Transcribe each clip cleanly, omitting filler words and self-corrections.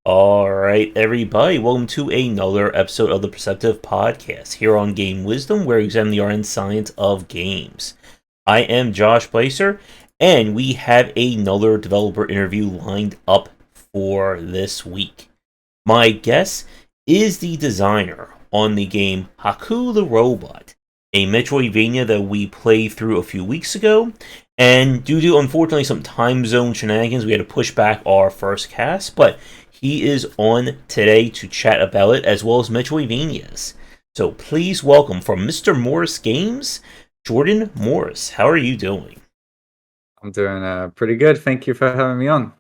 All right, everybody, welcome to another episode of the Perceptive podcast here on Game Wisdom, where we examine the art and science of games. I am Josh Placer, and we have another developer interview lined up for this week. My guest is the designer on the game Haiku the Robot, a Metroidvania that we played through a few weeks ago. And due to unfortunately some time zone shenanigans, we had to push back our first cast, but he is on today to chat about it as well as Metroidvanias. So please welcome from Mr. Morris Games, Jordon Morris. How are you doing? I'm doing pretty good. Thank you for having me on.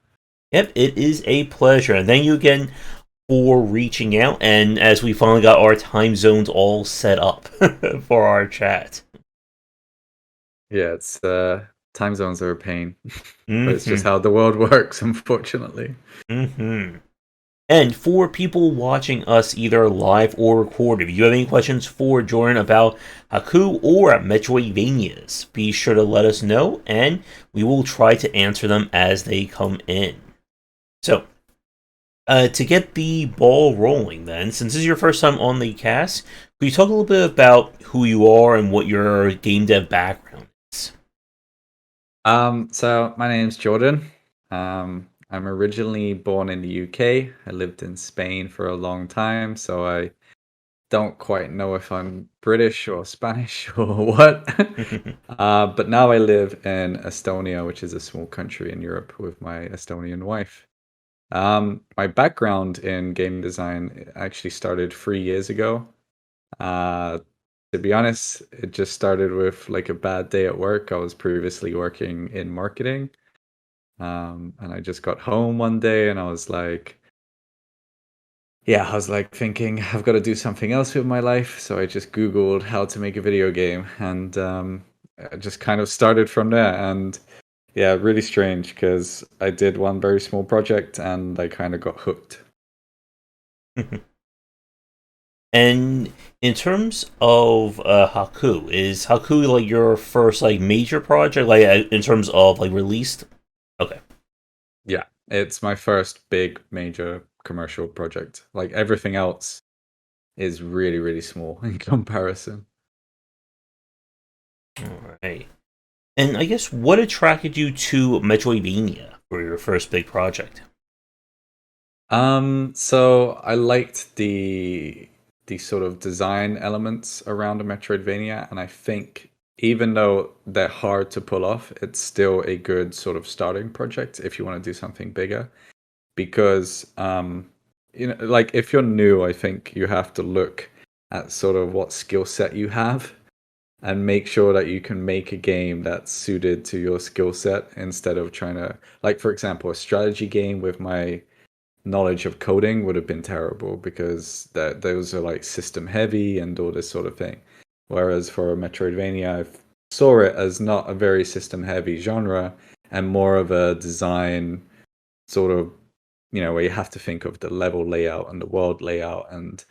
Yep, it is a pleasure. And thank you again for reaching out. And as we finally got our time zones all set up for our chat. Yeah, it's time zones are a pain, but it's just Mm-hmm. how the world works, unfortunately. Mm-hmm. And for people watching us either live or recorded, if you have any questions for Jordan about Haku or Metroidvanias, be sure to let us know and we will try to answer them as they come in. So, to get the ball rolling, then, since this is your first time on the cast, could you talk a little bit about who you are and what your game dev background is? So my name's Jordan. I'm originally born in the UK. I lived in Spain for a long time, so I don't quite know if I'm British or Spanish or what. But now I live in Estonia, which is a small country in Europe, with my Estonian wife. My background in game design actually started 3 years ago. Uh, to be honest, it just started with like a bad day at work. I was previously working in marketing, and I just got home one day and I was like thinking I've got to do something else with my life. So I just Googled how to make a video game, and I just kind of started from there. And yeah, really strange because I did one very small project and I kind of got hooked. And in terms of Haku, is Haku like your first like major project, like in terms of like released? Okay. Yeah, it's my first big major commercial project. Like everything else is really, really small in comparison. All right. And I guess what attracted you to Metroidvania for your first big project? So I liked the sort of design elements around a Metroidvania, and I think even though they're hard to pull off, it's still a good sort of starting project if you want to do something bigger. Because like if you're new, I think you have to look at sort of what skill set you have and make sure that you can make a game that's suited to your skill set instead of trying to, like, for example, a strategy game with my knowledge of coding would have been terrible because those are like system heavy and all this sort of thing. Whereas for a Metroidvania, I saw it as not a very system heavy genre and more of a design sort of, where you have to think of the level layout and the world layout, and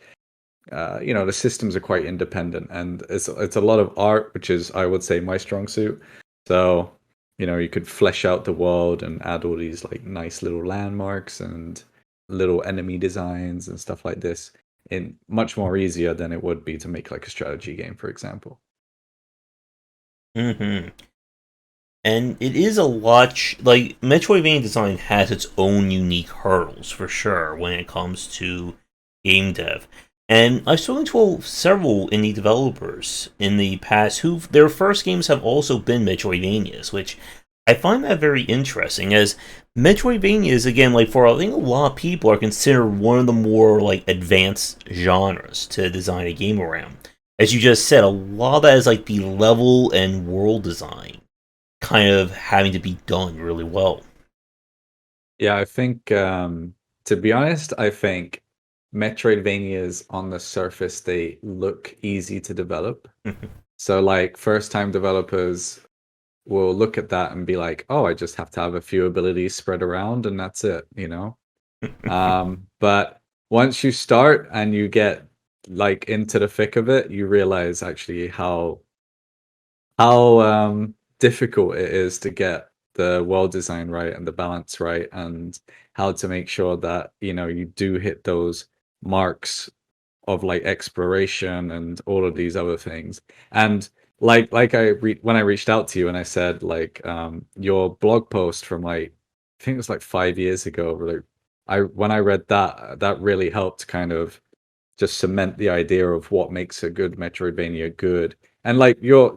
the systems are quite independent, and it's a lot of art, which is, I would say, my strong suit. So you could flesh out the world and add all these like nice little landmarks and little enemy designs and stuff like this in much more easier than it would be to make like a strategy game, for example. Mm-hmm. And it is a lot like Metroidvania design has its own unique hurdles for sure when it comes to game dev. And I've spoken to several indie developers in the past who their first games have also been Metroidvanias, which I find that very interesting. As Metroidvanias, again, like for I think a lot of people are considered one of the more like advanced genres to design a game around. As you just said, a lot of that is like the level and world design kind of having to be done really well. Yeah, I think to be honest, I think Metroidvanias on the surface they look easy to develop. So like first time developers will look at that and be like, "Oh, I just have to have a few abilities spread around and that's it." But once you start and you get like into the thick of it, you realize actually how difficult it is to get the world design right and the balance right, and how to make sure that you do hit those marks of like exploration and all of these other things. And when I reached out to you and I said like your blog post from like I think it was like 5 years ago, like when I read that, that really helped kind of just cement the idea of what makes a good Metroidvania good. And like your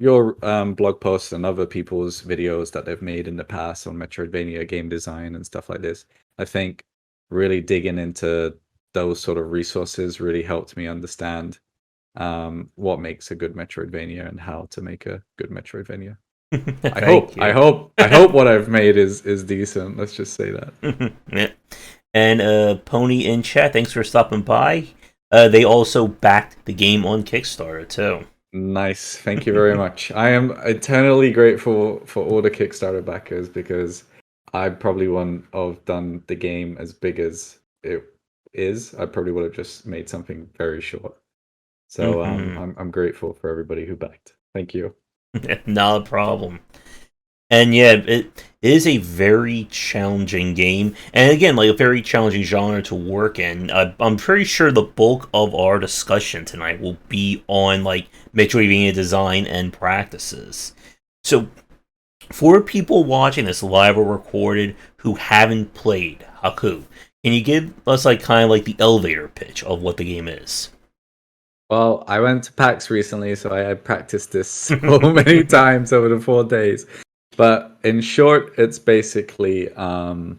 blog posts and other people's videos that they've made in the past on Metroidvania game design and stuff like this, I think really digging into those sort of resources really helped me understand what makes a good Metroidvania and how to make a good Metroidvania. I Thank hope, I you. hope, I hope what I've made is decent. Let's just say that. Yeah. And Pony in chat, thanks for stopping by. They also backed the game on Kickstarter too. Nice. Thank you very much. I am eternally grateful for all the Kickstarter backers because I probably wouldn't have done the game as big as it is. I probably would have just made something very short. So I'm grateful for everybody who backed. Thank you. Not a problem. And yeah, it is a very challenging game, and again, like a very challenging genre to work in. I'm pretty sure the bulk of our discussion tonight will be on like Metroidvania design and practices. So, for people watching this live or recorded who haven't played Haku, can you give us like kind of like the elevator pitch of what the game is? Well, I went to PAX recently, so I had practiced this so many times over the 4 days. But in short, it's basically so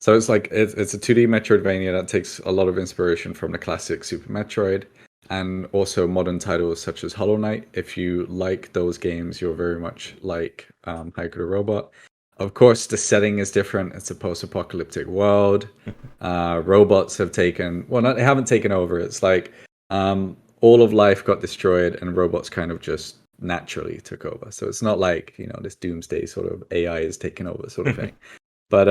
it's a 2D Metroidvania that takes a lot of inspiration from the classic Super Metroid and also modern titles such as Hollow Knight. If you like those games, you're very much like Haiku the Robot. Of course, the setting is different. It's a post-apocalyptic world. Robots have taken they haven't taken over. It's like all of life got destroyed and robots kind of just naturally took over. So it's not like this doomsday sort of AI is taking over sort of thing. But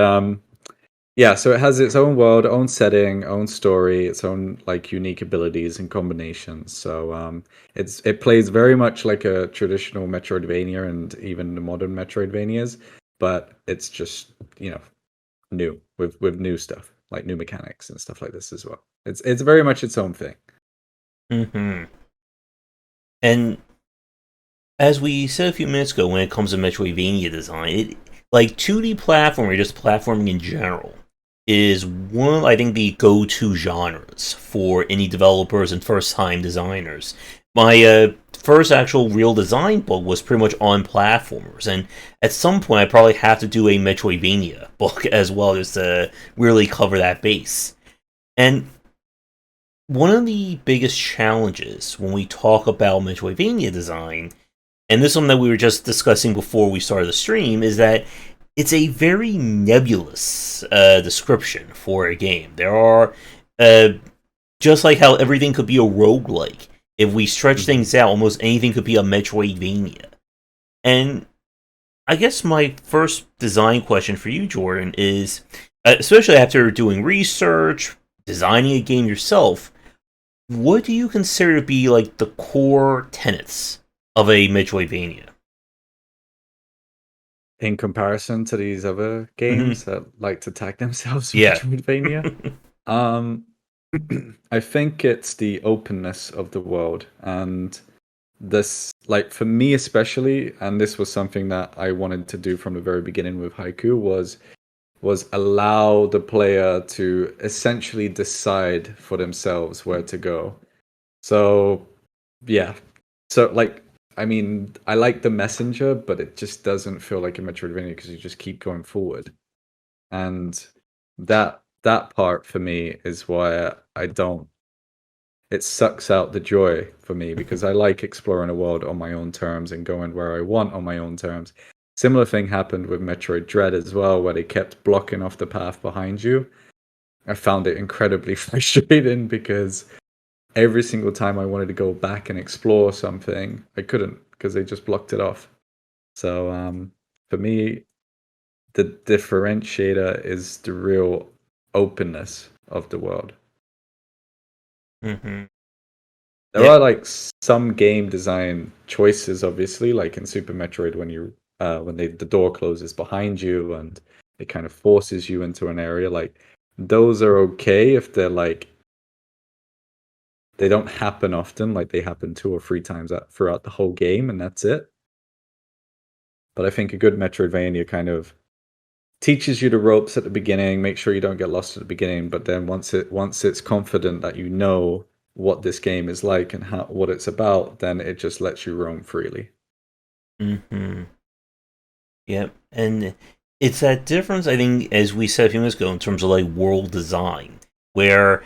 yeah, so it has its own world, own setting, own story, its own like unique abilities and combinations. So it plays very much like a traditional Metroidvania and even the modern Metroidvanias, but it's just new with new stuff like new mechanics and stuff like this as well. It's very much its own thing. Mm-hmm. And as we said a few minutes ago, when it comes to Metroidvania design, like 2D platforming, or just platforming in general, is one of, I think, the go-to genres for indie developers and first-time designers. My first actual real design book was pretty much on platformers, and at some point I probably have to do a Metroidvania book as well, just to really cover that base. And one of the biggest challenges when we talk about Metroidvania design, and this one that we were just discussing before we started the stream, is that it's a very nebulous description for a game. There are, just like how everything could be a roguelike, if we stretch things out, almost anything could be a Metroidvania. And I guess my first design question for you, Jordan, is especially after doing research, designing a game yourself, what do you consider to be like the core tenets of a Metroidvania? In comparison to these other games that like to tag themselves Yeah. Metroidvania, um, I think it's the openness of the world and this, like for me especially, and this was something that I wanted to do from the very beginning with Haiku was allow the player to essentially decide for themselves where to go. So yeah, so like I mean I like the messenger, but it just doesn't feel like a Metroidvania because you just keep going forward, and that part for me is why I don't. It sucks out the joy for me because I like exploring a world on my own terms and going where I want on my own terms. Similar thing happened with Metroid Dread as well, where they kept blocking off the path behind you. I found it incredibly frustrating because every single time I wanted to go back and explore something, I couldn't because they just blocked it off. So for me, the differentiator is the real openness of the world. Mm-hmm. There Yeah. are like some game design choices, obviously, like in Super Metroid when you when the door closes behind you and it kind of forces you into an area. Like those are okay if they're like they don't happen often, like they happen 2 or 3 times throughout the whole game, and that's it. But I think a good Metroidvania kind of teaches you the ropes at the beginning, make sure you don't get lost at the beginning, but then once it's confident that you know what this game is like and what it's about, then it just lets you roam freely. Mm-hmm. Yep. And it's that difference, I think, as we said a few minutes ago, in terms of like world design, where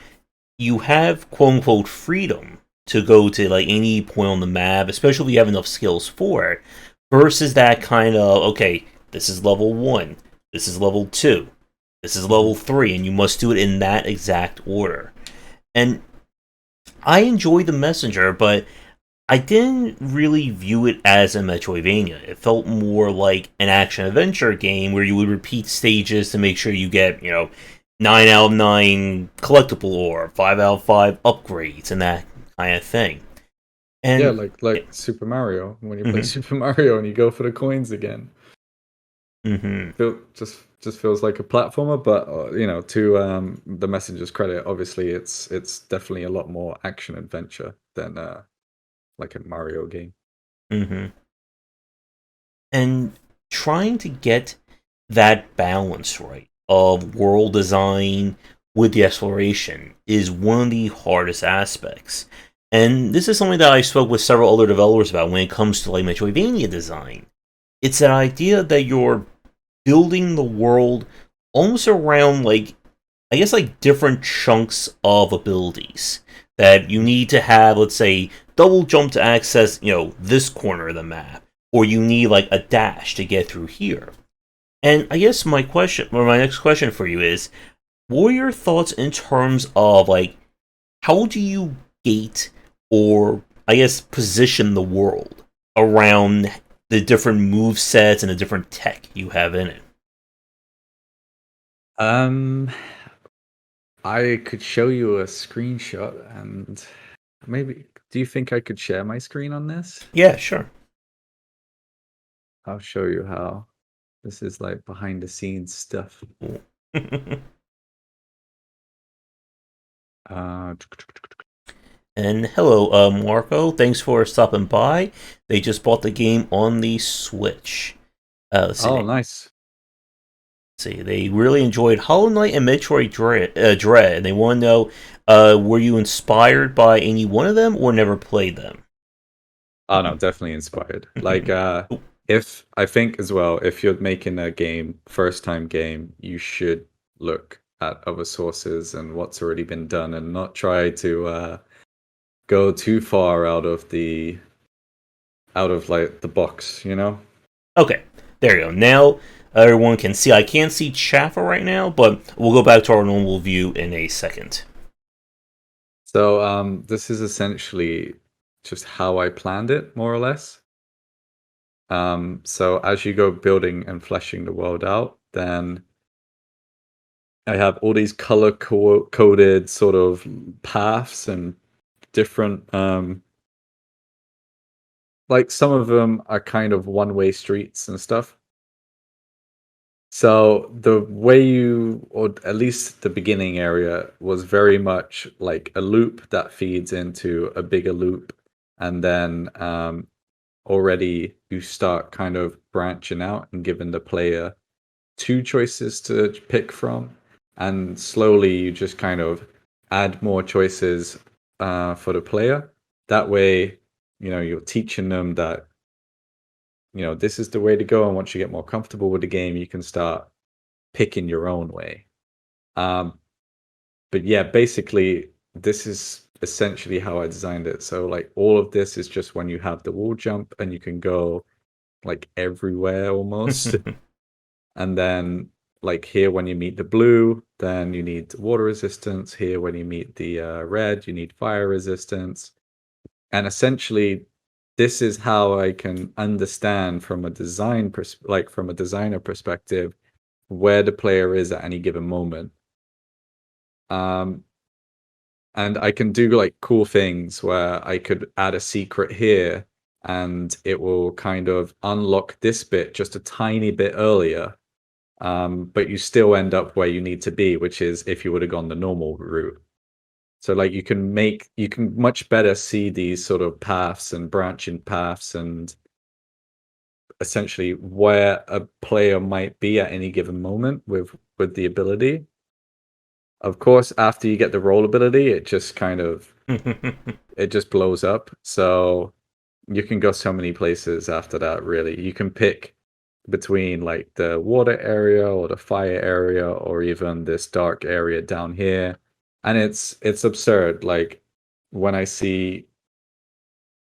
you have quote unquote freedom to go to like any point on the map, especially if you have enough skills for it, versus that kind of okay, this is level 1, this is level 2, this is Mhm. level 3, and you must do it in that exact order. And I enjoy the messenger, but I didn't really view it as a Metroidvania. It felt more like an action adventure game where you would repeat stages to make sure you get, 9 out of 9 collectible or 5 out of 5 upgrades and that kind of thing. Yeah, And like Super Mario, when you play mm-hmm, Super Mario and you go for the coins again. mm-hmm, Just feels like a platformer, but to the messenger's credit, obviously it's definitely a lot more action adventure than like a Mario game. mm-hmm. And trying to get that balance right of world design with the exploration is one of the hardest aspects. And this is something that I spoke with several other developers about when it comes to like Metroidvania design. It's that idea that you're building the world almost around like I guess like different chunks of abilities that you need to have, let's say, double jump to access, this corner of the map, or you need like a dash to get through here. And I guess my next question for you is, what are your thoughts in terms of like how do you gate or I guess position the world around the different move sets and the different tech you have in it? Um, I could show you a screenshot and maybe do you think I could share my screen on this? Yeah, sure. I'll show you how. This is like behind the scenes stuff. Uh, And hello, Marco. Thanks for stopping by. They just bought the game on the Switch. Let's see. oh, nice. See, they really enjoyed Hollow Knight and Metroid Dread, and they want to know: were you inspired by any one of them, or never played them? Oh no, definitely inspired. Like if I think as well, if you're making a game, first time game, you should look at other sources and what's already been done and not try to go too far out of like the box, you know? Okay, there you go. Now everyone can see. I can't see Chaffa right now, but we'll go back to our normal view in a second. So this is essentially just how I planned it, more or less. So as you go building and fleshing the world out, then I have all these color coded sort of paths and different like some of them are kind of one-way streets and stuff. So the way or at least the beginning area was very much like a loop that feeds into a bigger loop, and then already you start kind of branching out and giving the player two choices to pick from, and slowly you just kind of add more choices for the player. That way, you're teaching them that this is the way to go, and once you get more comfortable with the game, you can start picking your own way. Um, but yeah, basically, this is essentially how I designed it. So like all of this is just when you have the wall jump, and you can go like everywhere almost. And then like here when you meet the blue, then you need water resistance. Here when you meet the red, you need fire resistance. And essentially, this is how I can understand from a like from a designer perspective where the player is at any given moment. Um, and I can do like cool things where I could add a secret here and it will kind of unlock this bit just a tiny bit earlier. But you still end up where you need to be, which is if you would have gone the normal route. So like you can much better see these sort of paths and branching paths and essentially where a player might be at any given moment with the ability. Of course, after you get the roll ability, it just kind of it just blows up. So you can go so many places after that, really. You can pick between like the water area or the fire area or even this dark area down here. And it's absurd. Like when I see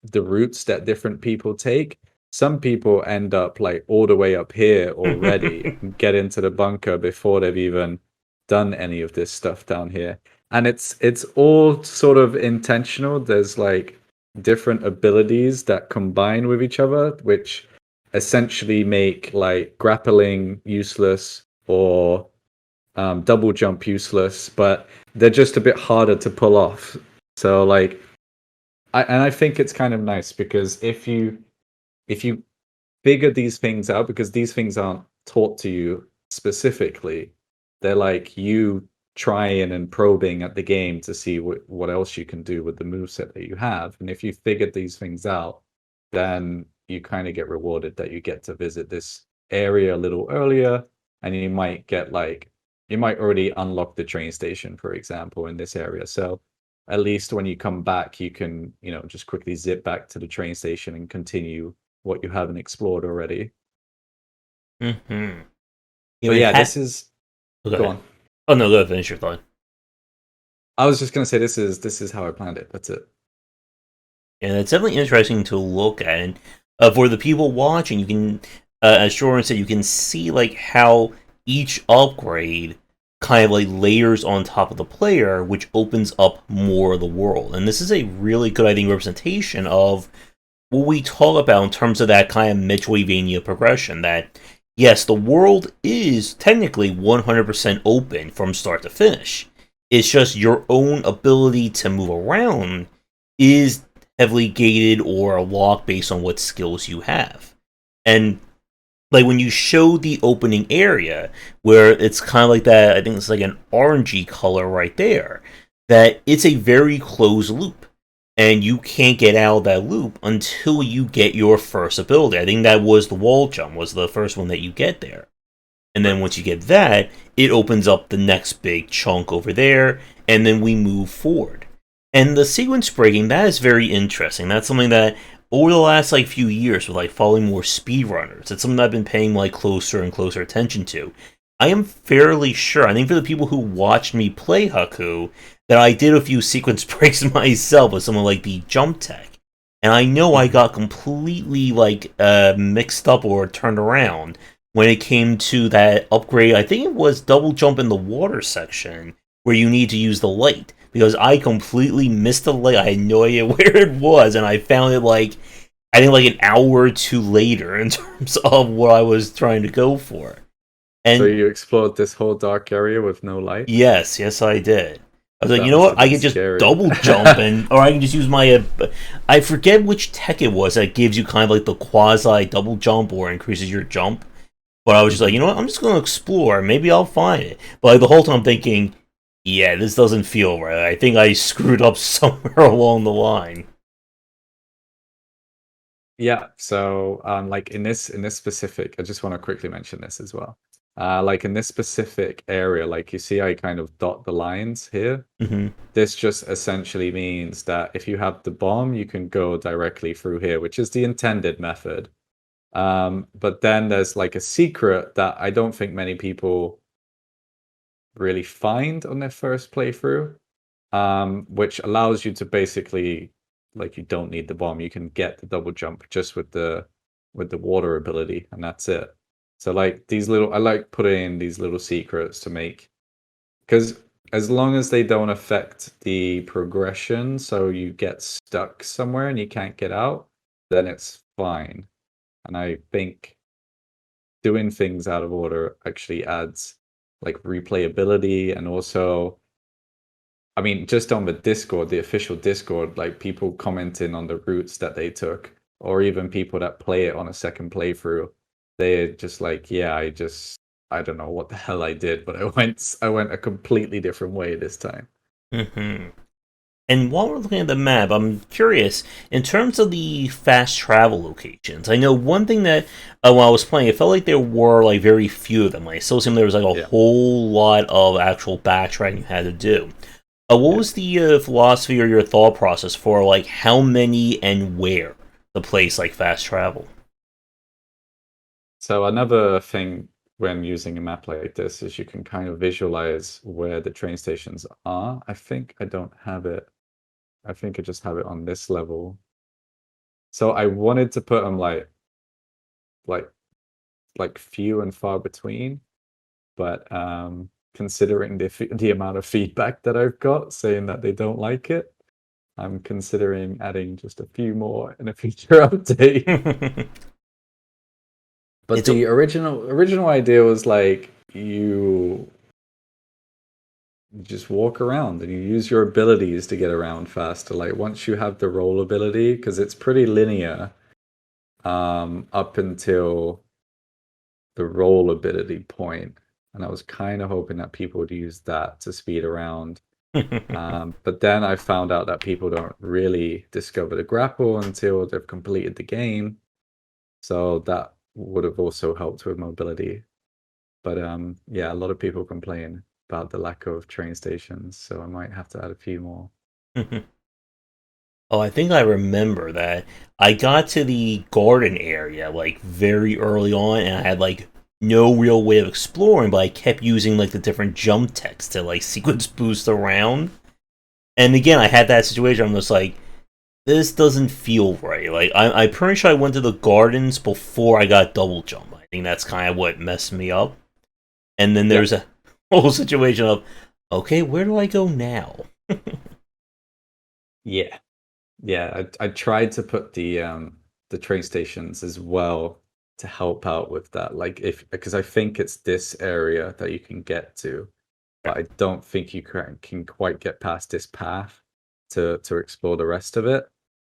the routes that different people take, some people end up like all the way up here already and get into the bunker before they've even done any of this stuff down here. And it's all sort of intentional. There's like different abilities that combine with each other, which essentially make like grappling useless or double jump useless, but they're just a bit harder to pull off. So like I think it's kind of nice because if you figure these things out, because these things aren't taught to you specifically, they're like you trying and probing at the game to see what else you can do with the moveset that you have. And if you figured these things out, then you kind of get rewarded that you get to visit this area a little earlier, and you might already unlock the train station, for example, in this area. So at least when you come back, you can, just quickly zip back to the train station and continue what you haven't explored already. Mm-hmm. But yeah, this is go on. Oh no, go ahead, finish your thought. I was just gonna say this is how I planned it. That's it. And it's definitely interesting to look at. And for the people watching, you can, as Jordan said, you can see like how each upgrade kind of like layers on top of the player, which opens up more of the world. And this is a really good, I think, representation of what we talk about in terms of that kind of Metroidvania progression. That yes, the world is technically 100% open from start to finish. It's just your own ability to move around is heavily gated or locked based on what skills you have. And like when you show the opening area where it's kind of like that, I think it's like an orangey color right there, that it's a very closed loop. And you can't get out of that loop until you get your first ability. I think that was the wall jump, was the first one that you get there. And then once you get that, it opens up the next big chunk over there, and then we move forward. And the sequence breaking, that is very interesting. That's something that over the last like few years with like following more speedrunners, it's something I've been paying like closer and closer attention to. I am fairly sure, I think for the people who watched me play Haiku, that I did a few sequence breaks myself with something like the jump tech. And I know I got completely like mixed up or turned around when it came to that upgrade. I think it was double jump in the water section where you need to use the light, because I completely missed the light. I had no idea where it was, and I found it like I think like an hour or two later in terms of what I was trying to go for. And so you explored this whole dark area with no light? yes, I did. I was like, That you know must what? have I been could just scary. double jump, or I can just use my. I forget which tech it was that gives you kind of like the quasi double jump or increases your jump. But I was just like, you know what? I'm just going to explore. Maybe I'll find it. But like, the whole time I'm thinking, yeah, this doesn't feel right. I think I screwed up somewhere along the line. Yeah. So, like in this specific, I just want to quickly mention this as well. Like in this specific area, like you see, I kind of dot the lines here. Hmm. This just essentially means that if you have the bomb, you can go directly through here, which is the intended method. But then there's like a secret that I don't think many people really find on their first playthrough, which allows you to basically, like, you don't need the bomb. You can get the double jump just with the water ability, and that's it. So like I like putting in these little secrets to make, because as long as they don't affect the progression, so you get stuck somewhere and you can't get out, then it's fine. And I think doing things out of order actually adds like replayability, and also, I mean, just on the Discord, the official Discord, like people commenting on the routes that they took, or even people that play it on a second playthrough, they're just like, yeah, I don't know what the hell I did, but I went a completely different way this time. Hmm. And while we're looking at the map, I'm curious, in terms of the fast travel locations, I know one thing that, while I was playing, it felt like there were, like, very few of them. I still seemed there was, like, a Yeah, whole lot of actual backtracking you had to do. What yeah. was the philosophy or your thought process for, like, how many and where the place, like, fast travel? So another thing when using a map like this is you can kind of visualize where the train stations are. I think I don't have it. I think I just have it on this level. So I wanted to put them like like few and far between, but considering the amount of feedback that I've got saying that they don't like it, I'm considering adding just a few more in a future update. But It's the original idea was like you just walk around and you use your abilities to get around faster. Like once you have the roll ability, because it's pretty linear, up until the roll ability point, and I was kind of hoping that people would use that to speed around. But then I found out that people don't really discover the grapple until they've completed the game, so that would have also helped with mobility. But yeah, a lot of people complain about the lack of train stations, so I might have to add a few more. Oh, I think I remember that. I got to the garden area like very early on, and I had like no real way of exploring, but I kept using like the different jump text to like sequence boost around. And again, I had that situation. I'm just like, this doesn't feel right. Like I'm pretty sure I went to the gardens before I got double jump. I think that's kind of what messed me up. And then there's Yep. a whole situation of, okay, where do I go now? Yeah. Yeah, I tried to put the train stations as well to help out with that. Like if because I think it's this area that you can get to, but I don't think you can quite get past this path to explore the rest of it.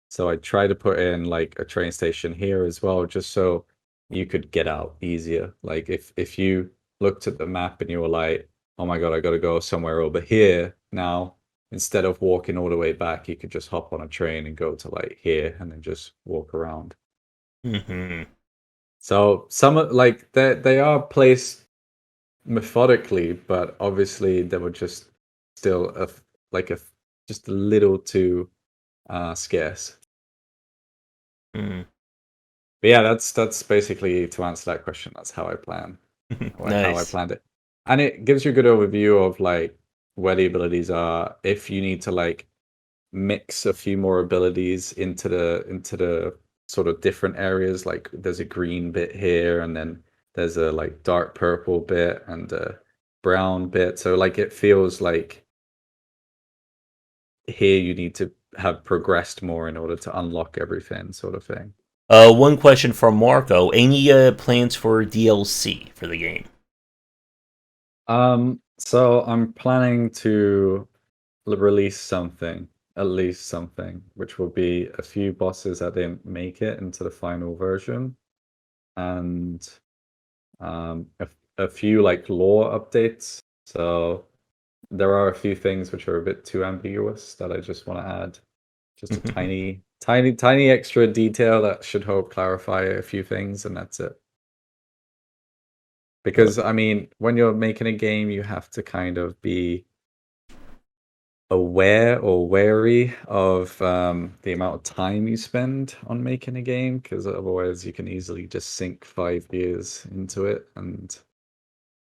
So I tried to put in like a train station here as well, just so you could get out easier. Like if you looked at the map and you were like, "Oh my God, I got to go somewhere over here now." Instead of walking all the way back, you could just hop on a train and go to like here and then just walk around. Hmm. So like they are placed methodically, but obviously they were just still like a just a little too scarce. But yeah, that's basically to answer that question. That's how I plan, or how I Nice. planned it, and it gives you a good overview of like where the abilities are. If you need to like mix a few more abilities into the sort of different areas, like there's a green bit here, and then there's a like dark purple bit and a brown bit. So like it feels like here you need to have progressed more in order to unlock everything, sort of thing. One question from Marco. Any plans for DLC for the game? So I'm planning to release something, at least something, which will be a few bosses that didn't make it into the final version, and a few like lore updates. So there are a few things which are a bit too ambiguous that I just want to add. Just a tiny extra detail that should help clarify a few things, and that's it. Because I mean, when you're making a game, you have to kind of be aware or wary of the amount of time you spend on making a game, because otherwise you can easily just sink 5 years into it. And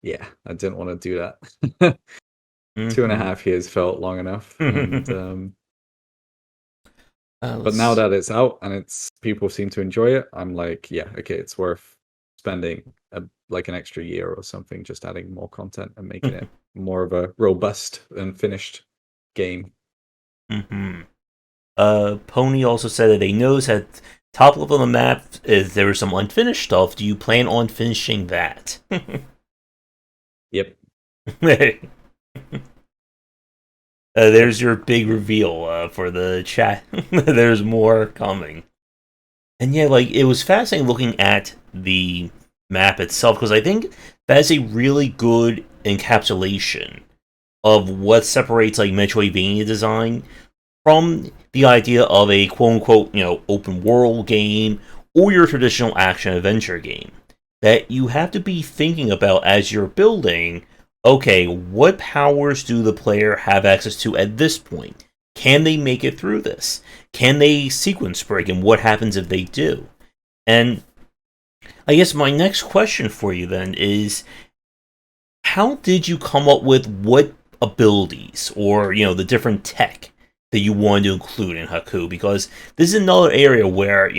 yeah, I didn't want to do that. Two and a Hmm. half years felt long enough, and but now Let's. that it's out and it's people seem to enjoy it, I'm like, yeah, okay, it's worth spending like an extra year or something, just adding more content and making it more of a robust and finished game. Hmm. Pony also said that they noticed at top level of the map is there was some unfinished stuff. Do you plan on finishing that? Yep. Yep. There's your big reveal for the chat. There's more coming. And yeah, like it was fascinating looking at the map itself because I think that is a really good encapsulation of what separates like Metroidvania design from the idea of a quote unquote, open world game or your traditional action adventure game. That you have to be thinking about as you're building, okay, what powers do the player have access to at this point? Can they make it through this? Can they sequence break, and what happens if they do? And I guess my next question for you then is how did you come up with what abilities or the different tech that you wanted to include in Haku? Because this is another area where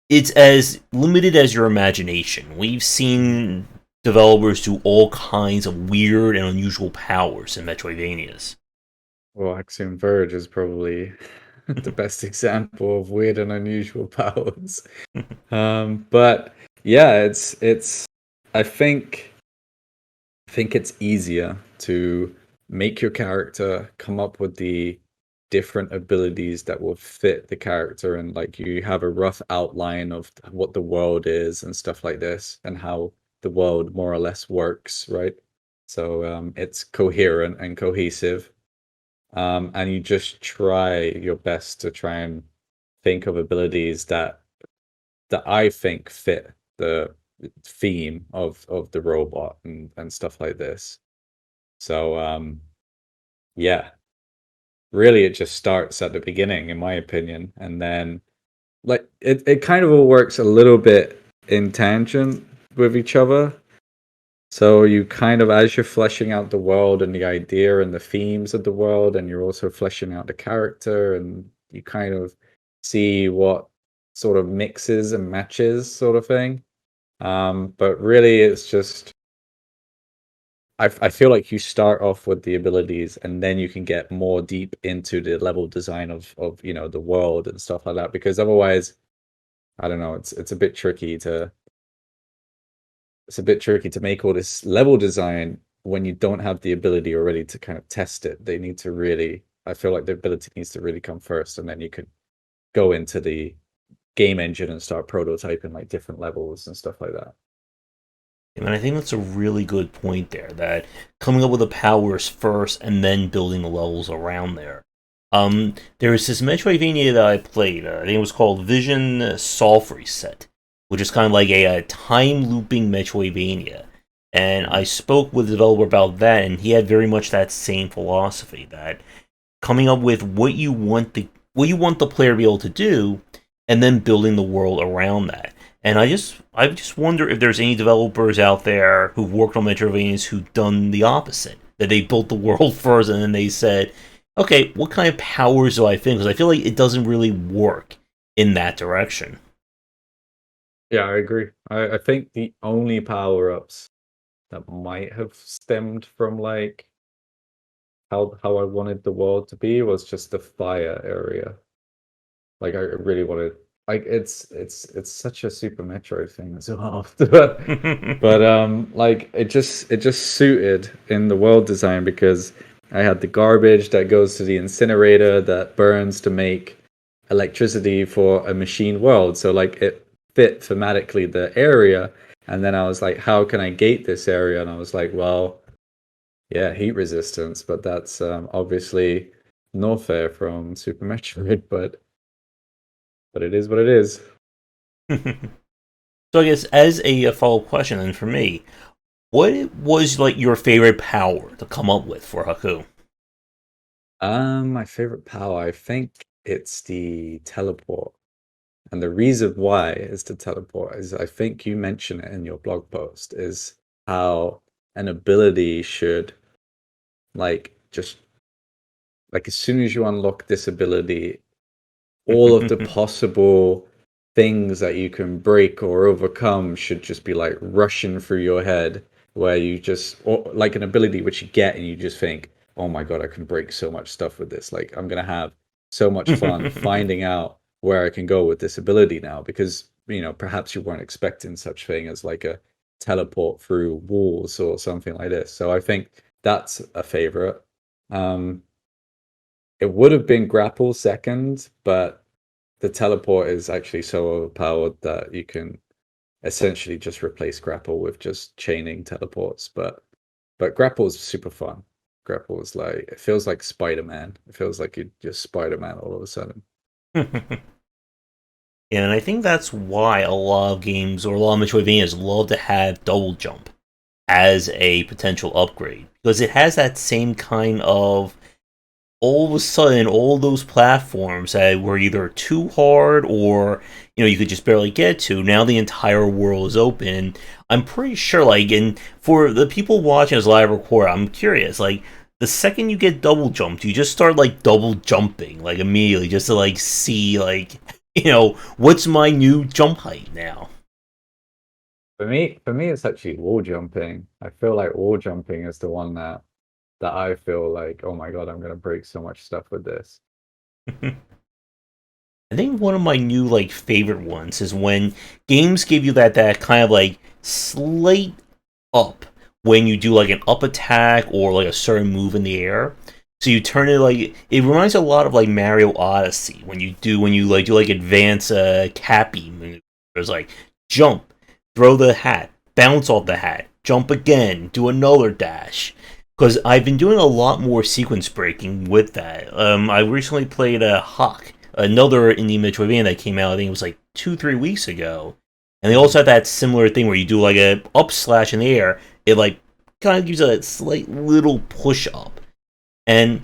it's as limited as your imagination. We've seen developers do all kinds of weird and unusual powers in Metroidvanias. Well, Axiom Verge is probably the best example of weird and unusual powers. But yeah, it's I think it's easier to make your character come up with the different abilities that will fit the character, and like you have a rough outline of what the world is and stuff like this and how the world more or less works, right? So it's coherent and cohesive, and you just try your best to try and think of abilities that I think fit the theme of the robot and stuff like this. So yeah, really it just starts at the beginning in my opinion, and then like it kind of all works a little bit in tangent with each other. So you kind of, as you're fleshing out the world and the idea and the themes of the world, and you're also fleshing out the character, and you kind of see what sort of mixes and matches sort of thing. But really it's just I feel like you start off with the abilities and then you can get more deep into the level design of the world and stuff like that, because otherwise, I don't know, it's a bit tricky to make all this level design when you don't have the ability already to kind of test it. They need to really, I feel like the ability needs to really come first, and then you could go into the game engine and start prototyping like different levels and stuff like that. And I think that's a really good point there. That coming up with the powers first and then building the levels around there. There was this Metroidvania that I played. I think it was called Vision Solve Reset, which is kind of like a time looping Metroidvania. And I spoke with the developer about that, and he had very much that same philosophy that coming up with what you want the player to be able to do, and then building the world around that. And I just wonder if there's any developers out there who've worked on Metroidvanias who've done the opposite. That they built the world first and then they said, okay, what kind of powers do I think? Because I feel like it doesn't really work in that direction. Yeah, I agree. I think the only power ups that might have stemmed from like how I wanted the world to be was just the fire area. Like I really wanted, like it's such a Super Metroid thing as well. But like it just suited in the world design because I had the garbage that goes to the incinerator that burns to make electricity for a machine world. So like it fit thematically the area. And then I was like, how can I gate this area? And I was like, well, yeah, heat resistance, but that's obviously no fair from Super Metroid, but it is what it is. So I guess as a follow-up question then for me, what was like your favorite power to come up with for Haku? My favorite power, I think it's the teleport. And the reason why is the teleport is I think you mention it in your blog post, is how an ability should just like as soon as you unlock this ability, all of the possible things that you can break or overcome should just be like rushing through your head, where you just, or like an ability which you get and you just think, oh my god, I can break so much stuff with this, like I'm gonna have so much fun finding out where I can go with this ability now, because perhaps you weren't expecting such thing as like a teleport through walls or something like this. So I think that's a favorite. um it would have been grapple second, but the teleport is actually so overpowered that you can essentially just replace grapple with just chaining teleports. But grapple is super fun. Grapple is like, it feels like Spider-Man. It feels like you're just Spider-Man all of a sudden. And I think that's why a lot of games or a lot of Metroidvanias love to have double jump as a potential upgrade because it has that same kind of all of a sudden all those platforms that were either too hard or you could just barely get to, now the entire world is open. I'm pretty sure, like, and for the people watching this live record, I'm curious, like, the second you get double jumped, you just start like double jumping like immediately just to like see like what's my new jump height now. For me, it's actually wall jumping. I feel like wall jumping is the one that I feel like, oh my god, I'm gonna break so much stuff with this. I think one of my new like favorite ones is when games give you that kind of like slight up when you do like an up attack or like a certain move in the air. So you turn it like it reminds a lot of like Mario Odyssey when you like do like advance cappy moves. There's like jump, throw the hat, bounce off the hat, jump again, do another dash. Because I've been doing a lot more sequence breaking with that. I recently played Hawk, another indie Metroidvania that came out. I think it was like 2-3 weeks ago, and they also have that similar thing where you do like a up slash in the air. It like kind of gives a slight little push up. And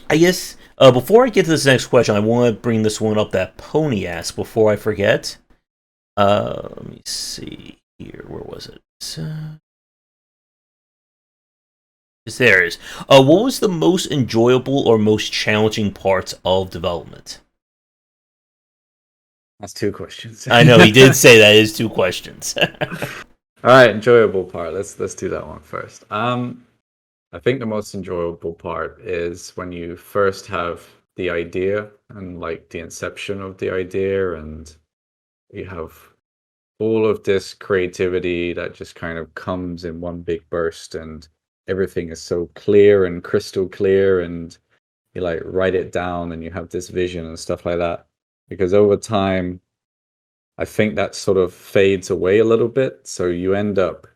I guess before I get to this next question, I want to bring this one up that Pony asked before I forget. Let me see here. Where was it? There is. What was the most enjoyable or most challenging parts of development? That's two questions. I know he did say that is two questions. All right, enjoyable part. Let's do that one first. I think the most enjoyable part is when you first have the idea and like the inception of the idea, and you have all of this creativity that just kind of comes in one big burst, and everything is so clear and crystal clear, and you like write it down and you have this vision and stuff like that. Because over time, I think that sort of fades away a little bit. So you end up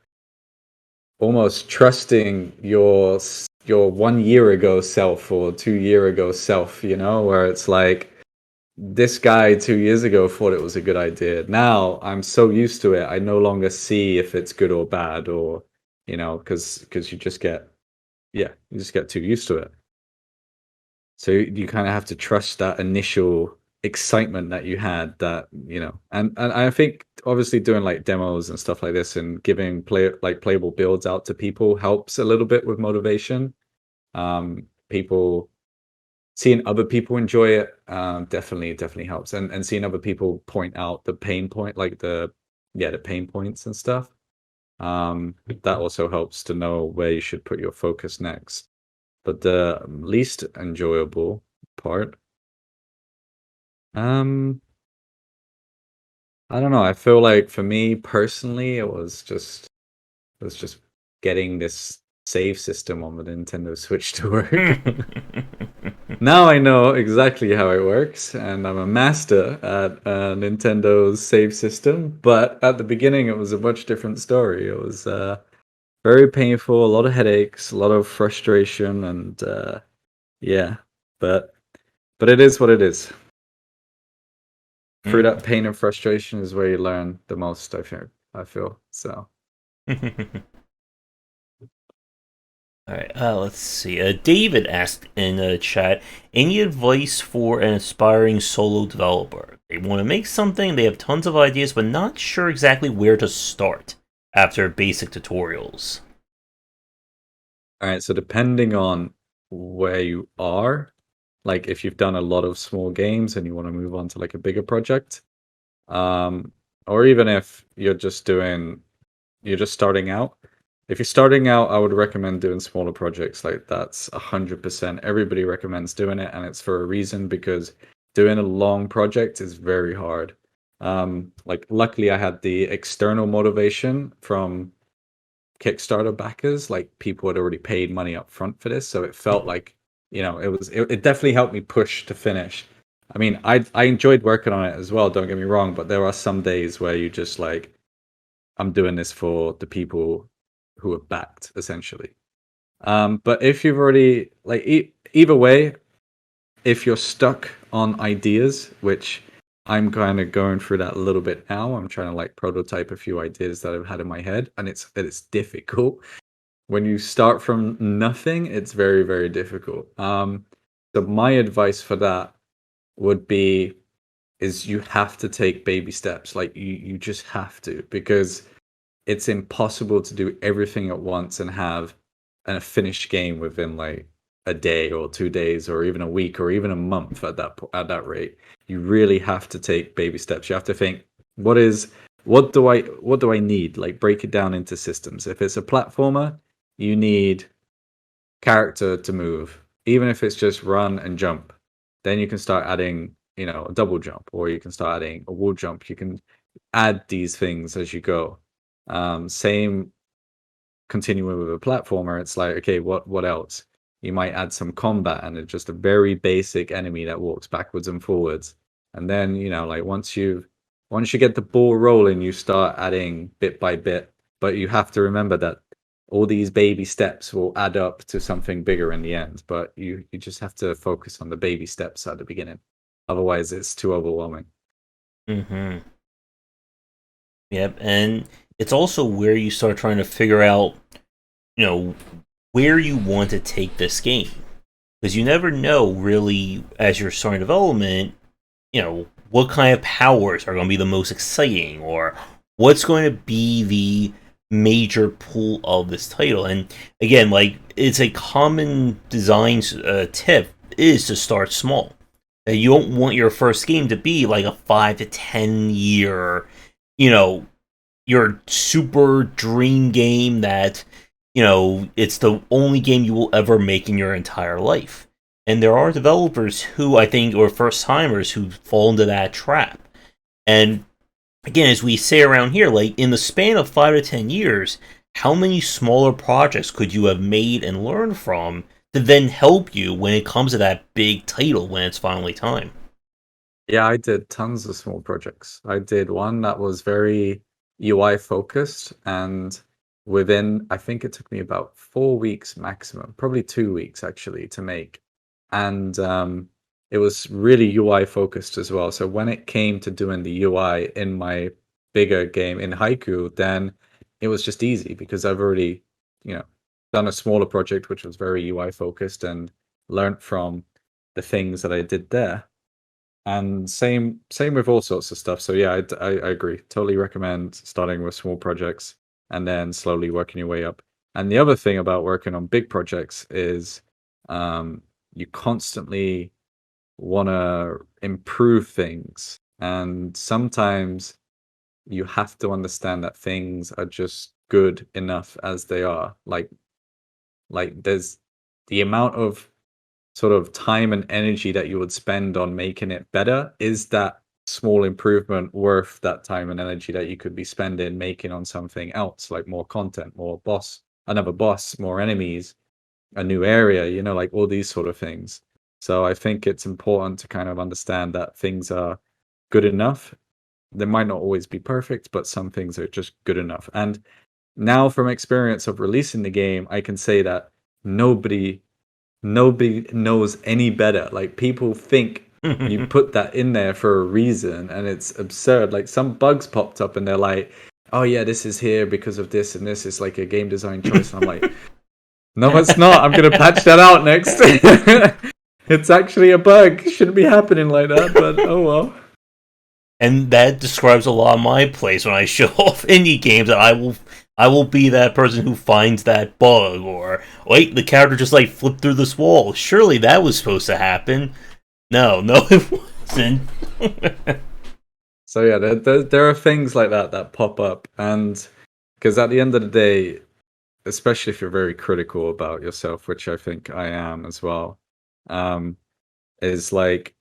almost trusting your 1 year ago self or 2 year ago self, where it's like, this guy 2 years ago thought it was a good idea. Now I'm so used to it, I no longer see if it's good or bad, or because you just get, yeah, you just get too used to it. So you kind of have to trust that initial excitement that you had, that and I think obviously doing like demos and stuff like this and giving playable builds out to people helps a little bit with motivation. People seeing other people enjoy it definitely helps, and seeing other people point out the pain point, like the pain points and stuff, that also helps to know where you should put your focus next. But the least enjoyable part, um I don't know, I feel like for me personally it was just getting this save system on the Nintendo Switch to work. Now I know exactly how it works, and I'm a master at Nintendo's save system. But at the beginning, it was a much different story. It was very painful, a lot of headaches, a lot of frustration, and yeah. But it is what it is. Through that pain and frustration is where you learn the most. I feel so. All right, let's see. David asked in the chat, any advice for an aspiring solo developer? They want to make something, they have tons of ideas, but not sure exactly where to start after basic tutorials. All right, so depending on where you are, like if you've done a lot of small games and you want to move on to like a bigger project, um, or even if you're just starting out. If you're starting out, I would recommend doing smaller projects. Like that's 100%. Everybody recommends doing it, and it's for a reason, because doing a long project is very hard. Like luckily I had the external motivation from Kickstarter backers, like people had already paid money up front for this, so it felt like it definitely helped me push to finish. I mean, I enjoyed working on it as well, don't get me wrong, but there are some days where you just like, I'm doing this for the people who are backed, essentially. But if you've already like either way, if you're stuck on ideas, which I'm kind of going through that a little bit now, I'm trying to like prototype a few ideas that I've had in my head, and it's difficult. When you start from nothing, it's very, very difficult. So my advice for that would be is you have to take baby steps. Like you just have to, because it's impossible to do everything at once and have a finished game within like a day or 2 days or even a week or even a month at that rate. You really have to take baby steps. You have to think, what do I need? Like break it down into systems. If it's a platformer, you need character to move, even if it's just run and jump. Then you can start adding, a double jump, or you can start adding a wall jump. You can add these things as you go. Same continuing with a platformer, it's like, okay, what else? You might add some combat and it's just a very basic enemy that walks backwards and forwards. And then, like once you get the ball rolling, you start adding bit by bit. But you have to remember that all these baby steps will add up to something bigger in the end. But you just have to focus on the baby steps at the beginning. Otherwise it's too overwhelming. Mm-hmm. Yep, and it's also where you start trying to figure out, you know, where you want to take this game. Because you never know, really, as you're starting development, what kind of powers are going to be the most exciting, or what's going to be the major pull of this title. And again, like, it's a common design tip is to start small. You don't want your first game to be like a 5 to 10 year, you know, your super dream game that, it's the only game you will ever make in your entire life. And there are developers who I think, or first timers, who fall into that trap. And again, as we say around here, like in the span of 5 to 10 years, how many smaller projects could you have made and learned from to then help you when it comes to that big title when it's finally time? Yeah, I did tons of small projects. I did one that was very UI focused, and I think it took me about 4 weeks maximum, probably 2 weeks actually, to make. And it was really UI focused as well. So when it came to doing the UI in my bigger game in Haiku, then it was just easy because I've already, done a smaller project which was very UI focused and learnt from the things that I did there. And same with all sorts of stuff. So yeah, I agree. Totally recommend starting with small projects and then slowly working your way up. And the other thing about working on big projects is you constantly want to improve things. And sometimes you have to understand that things are just good enough as they are. Like there's the amount of sort of time and energy that you would spend on making it better, is that small improvement worth that time and energy that you could be spending making on something else, like more content, another boss, more enemies, a new area, like all these sort of things. So I think it's important to kind of understand that things are good enough. They might not always be perfect, but some things are just good enough. And now from experience of releasing the game, I can say that nobody knows any better. Like people think you put that in there for a reason, and it's absurd. Like some bugs popped up and they're like, oh yeah, this is here because of this, and this is like a game design choice. And I'm like, no, it's not. I'm gonna patch that out next. It's actually a bug. Shouldn't be happening like that, but oh well. And that describes a lot of my plays when I show off indie games. That I will be that person who finds that bug, or wait, the character just like flipped through this wall. Surely that was supposed to happen. No, it wasn't. So yeah, there are things like that pop up, and because at the end of the day, especially if you're very critical about yourself, which I think I am as well, um, is like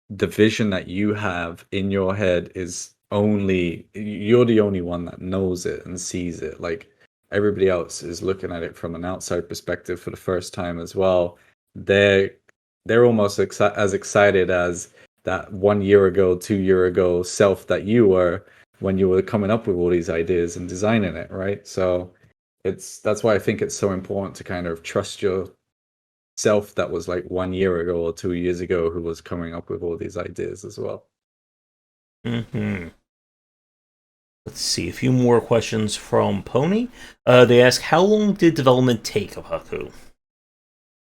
the vision that you have in your head is only you're the only one that knows it and sees it. Like everybody else is looking at it from an outside perspective for the first time as well. They're they're almost as excited as that 1 year ago, 2 year ago self that you were when you were coming up with all these ideas and designing it, right? So that's why I think it's so important to kind of trust yourself that was like 1 year ago or 2 years ago who was coming up with all these ideas as well. Hmm. Let's see, a few more questions from Pony. They ask, how long did development take of Haku?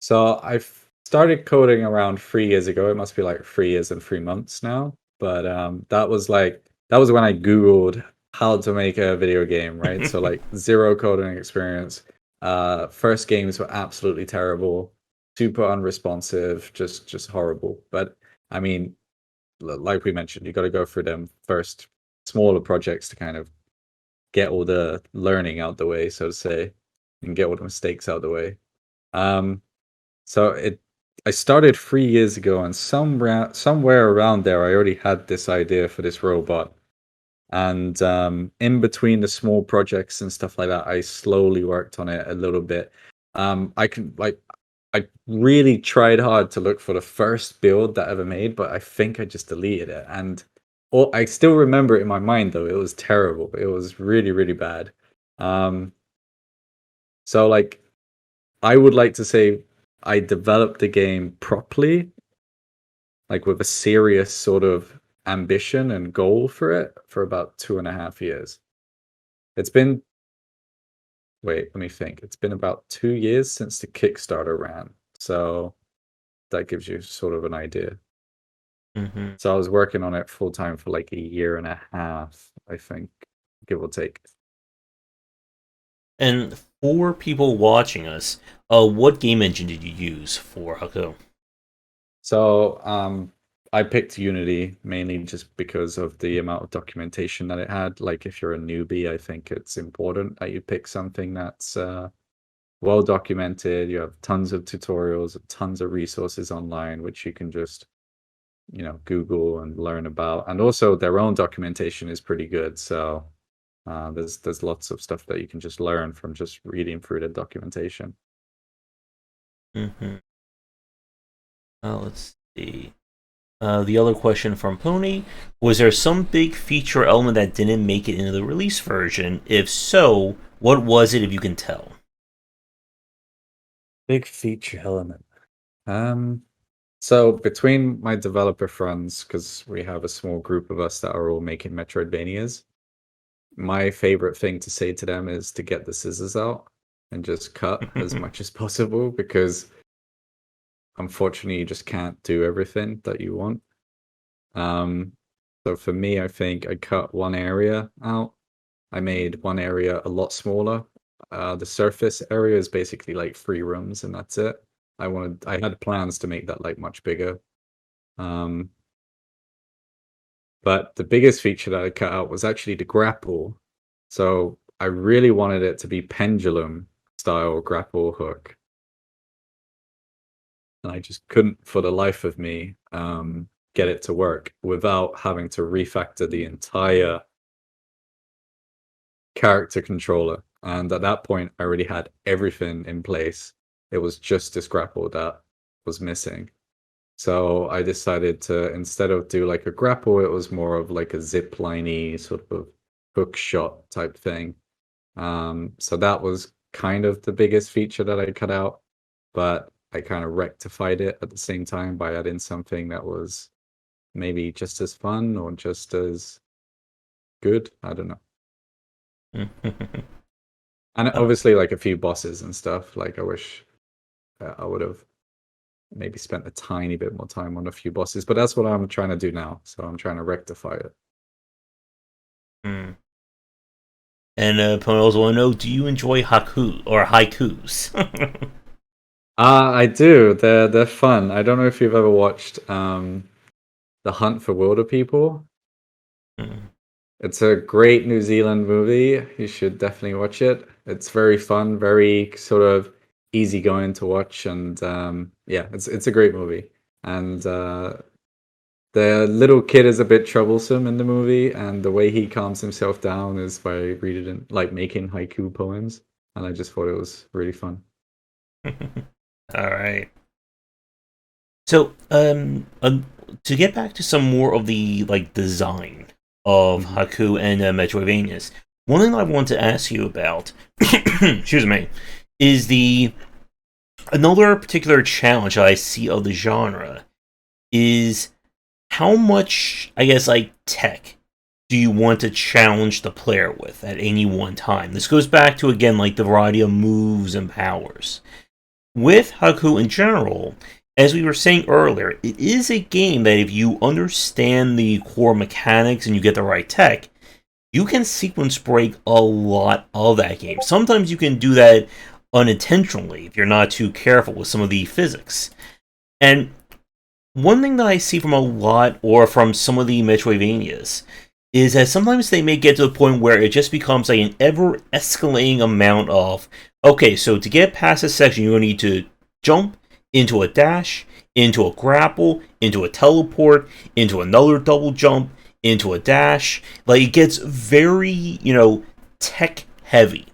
So I started coding around 3 years ago. It must be like 3 years and 3 months now. But that was when I Googled how to make a video game, right? So like zero coding experience. First games were absolutely terrible, super unresponsive, just horrible. But I mean, like we mentioned, you got to go through them first smaller projects to kind of get all the learning out the way, so to say, and get all the mistakes out the way. Um, so I started 3 years ago, and somewhere around there, I already had this idea for this robot. And in between the small projects and stuff like that, I slowly worked on it a little bit. I really tried hard to look for the first build that I ever made, but I think I just deleted it. And I still remember it in my mind, though. It was terrible. It was really, really bad. Um, so like I would like to say I developed the game properly, like with a serious sort of ambition and goal for it for about 2.5 years. It's been, wait, let me think. It's been about 2 years since the Kickstarter ran. So that gives you sort of an idea. Hmm. So I was working on it full time for like a year and a half, I think, give or take. And for people watching us, what game engine did you use for Haku? So I picked Unity mainly just because of the amount of documentation that it had. Like if you're a newbie, I think it's important that you pick something that's well documented. You have tons of tutorials, tons of resources online, which you can just, Google and learn about. And also their own documentation is pretty good. So there's lots of stuff that you can just learn from just reading through the documentation. Hmm. Let's see. The other question from Pony, was there some big feature element that didn't make it into the release version? If so, what was it if you can tell? Big feature element. Um, so between my developer friends, because we have a small group of us that are all making Metroidvanias, my favorite thing to say to them is to get the scissors out and just cut as much as possible because unfortunately you just can't do everything that you want. Um, so for me, I think I cut one area out. I made one area a lot smaller. The surface area is basically like 3 rooms, and that's it. I had plans to make that like much bigger. Um, but the biggest feature that I cut out was actually the grapple. So I really wanted it to be pendulum style grapple hook, and I just couldn't for the life of me get it to work without having to refactor the entire character controller. And at that point, I already had everything in place. It was just this grapple that was missing. So I decided to, instead of do like a grapple, it was more of like a zip liney sort of hook shot type thing. So that was kind of the biggest feature that I cut out, but I kind of rectified it at the same time by adding something that was maybe just as fun or just as good. I don't know. And Oh. obviously, like a few bosses and stuff. Like I wish I would have maybe spent a tiny bit more time on a few bosses, but that's what I'm trying to do now. So I'm trying to rectify it. Mm. And Pony also want to know, do you enjoy haikus? I do. They're fun. I don't know if you've ever watched The Hunt for Wilder People. Mm. It's a great New Zealand movie. You should definitely watch it. It's very fun, very sort of easygoing to watch, and yeah, it's a great movie. And the little kid is a bit troublesome in the movie, and the way he calms himself down is by reading, like making haiku poems. And I just thought it was really fun. All right. So, to get back to some more of the like design of Hmm. Haku and Metroidvanias, one thing I want to ask you about, excuse me, is the another particular challenge I see of the genre is how much, I guess, like tech do you want to challenge the player with at any one time? This goes back to again like the variety of moves and powers. With Haku in general, as we were saying earlier, it is a game that if you understand the core mechanics and you get the right tech, you can sequence break a lot of that game. Sometimes you can do that unintentionally if you're not too careful with some of the physics. And one thing that I see from a lot, or from some of the Metroidvanias, is that sometimes they may get to the point where it just becomes like an ever escalating amount of okay, so to get past this section, you're going to need to jump into a dash, into a grapple, into a teleport, into another double jump, into a dash. Like it gets very, tech heavy.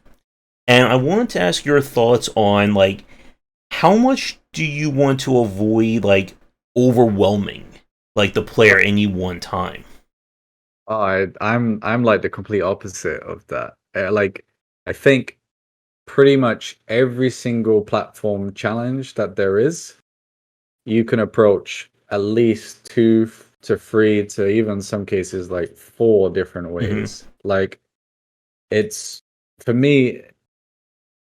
And I wanted to ask your thoughts on like how much do you want to avoid like overwhelming like the player any one time? Oh, I'm like the complete opposite of that. Like, I think pretty much every single platform challenge that there is, you can approach at least to three to even some cases like four different Mm-hmm. ways. Like, it's for me,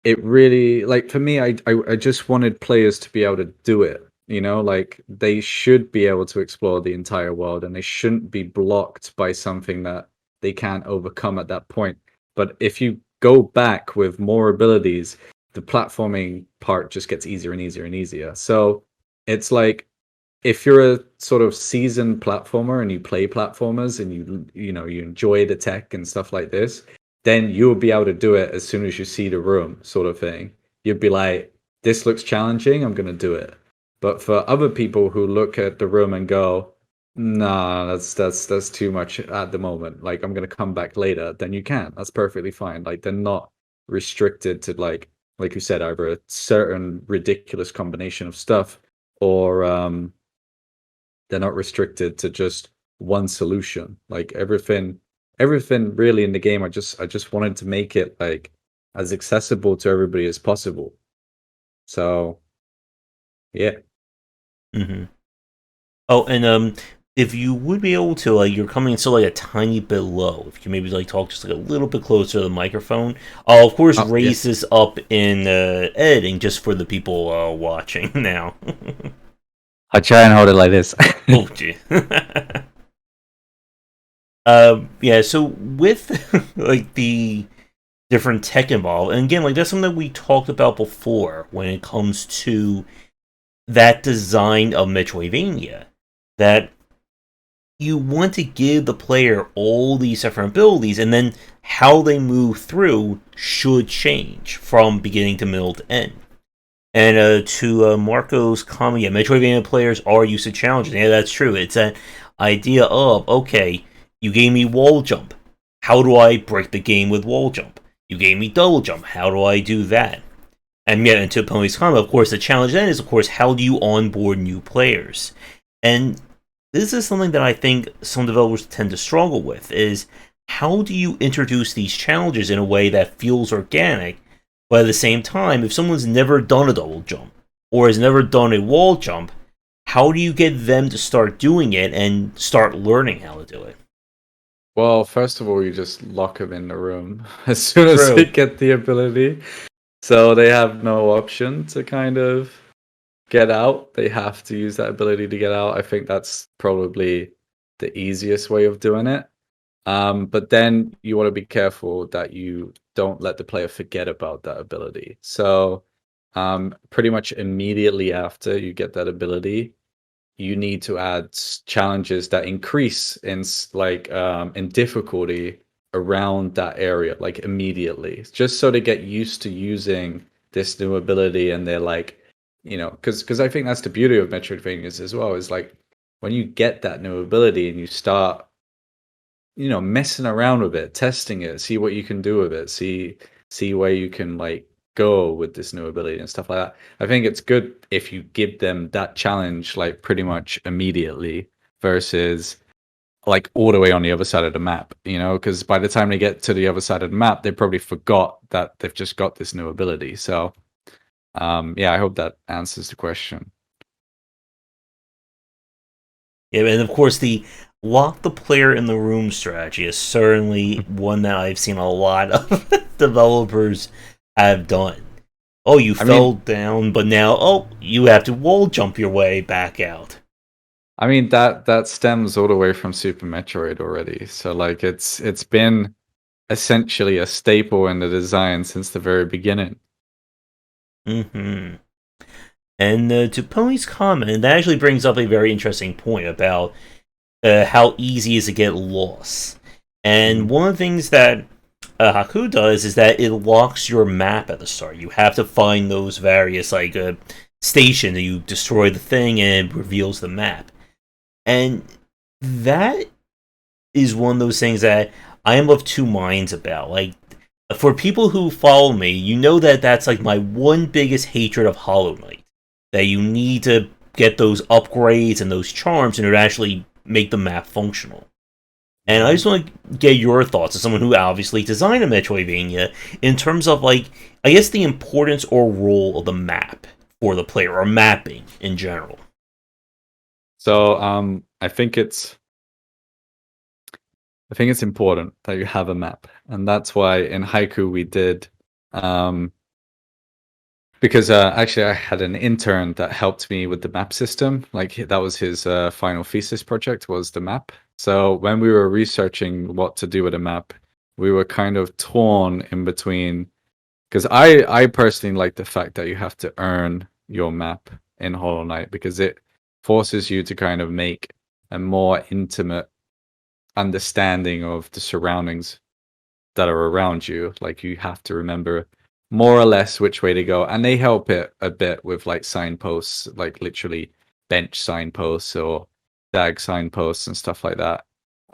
it really like for me, I just wanted players to be able to do it. Like they should be able to explore the entire world, and they shouldn't be blocked by something that they can't overcome at that point. But if you go back with more abilities, the platforming part just gets easier and easier and easier. So it's like if you're a sort of seasoned platformer and you play platformers and you enjoy the tech and stuff like this, then you'll be able to do it as soon as you see the room, sort of thing. You'd be like, this looks challenging, I'm gonna do it. But for other people who look at the room and go, nah, that's too much at the moment. Like I'm gonna come back later, then you can. That's perfectly fine. Like they're not restricted to like you said, either a certain ridiculous combination of stuff or they're not restricted to just one solution. Like everything really in the game, I just wanted to make it like as accessible to everybody as possible. So yeah. Mm-hmm. Oh, and if you would be able to, like, you're coming so like a tiny bit low. If you can maybe like talk just like a little bit closer to the microphone, I'll of course Oh yeah. raise this up in editing just for the people watching now. I try and hold it like this. Oh, gee. Yeah. So with like the different tech involved, and again, like that's something that we talked about before when it comes to that design of Metroidvania. That you want to give the player all these different abilities, and then how they move through should change from beginning to middle to end. And to Marco's comment, yeah, Metroidvania players are used to challenges. Yeah, that's true. It's that idea of, okay, you gave me wall jump. How do I break the game with wall jump? You gave me double jump. How do I do that? And yet, into Pony's comment, of course, the challenge then is, of course, how do you onboard new players? And this is something that I think some developers tend to struggle with, is how do you introduce these challenges in a way that feels organic, but at the same time, if someone's never done a double jump, or has never done a wall jump, how do you get them to start doing it and start learning how to do it? Well, first of all, you just lock them in the room as soon as they True. get the ability. So they have no option to kind of get out. They have to use that ability to get out. I think that's probably the easiest way of doing it. But then you want to be careful that you don't let the player forget about that ability. So, pretty much immediately after you get that ability, you need to add challenges that increase in difficulty around that area, like immediately, just so they get used to using this new ability, and they're like, because I think that's the beauty of Metroidvanias as well, is like when you get that new ability and you start messing around with it, testing it, see what you can do with it, see where you can like go with this new ability and stuff like that. I think it's good if you give them that challenge like pretty much immediately versus like all the way on the other side of the map, because by the time they get to the other side of the map, they probably forgot that they've just got this new ability. So, yeah, I hope that answers the question. Yeah, and of course the lock the player in the room strategy is certainly one that I've seen a lot of developers have done. Oh, you fell down, but now, you have to wall jump your way back out. I mean that stems all the way from Super Metroid already. So like it's been essentially a staple in the design since the very beginning. Mm-hmm. And to Pony's comment, that actually brings up a very interesting point about how easy it is to get lost. And one of the things that Haiku does is that it locks your map at the start. You have to find those various stations, and you destroy the thing, and it reveals the map. And that is one of those things that I am of two minds about. Like, for people who follow me, you know that that's like my one biggest hatred of Hollow Knight. That you need to get those upgrades and those charms in order to actually make the map functional. And I just want to get your thoughts as someone who obviously designed a Metroidvania in terms of, like, I guess the importance or role of the map for the player, or mapping in general. So I think it's important that you have a map, and that's why in Haiku we did because actually I had an intern that helped me with the map system. Like that was his final thesis project, was the map. So when we were researching what to do with a map, we were kind of torn in between, because I personally like the fact that you have to earn your map in Hollow Knight, because it forces you to kind of make a more intimate understanding of the surroundings that are around you. Like you have to remember more or less which way to go, and they help it a bit with like signposts, like literally bench signposts or dag signposts and stuff like that.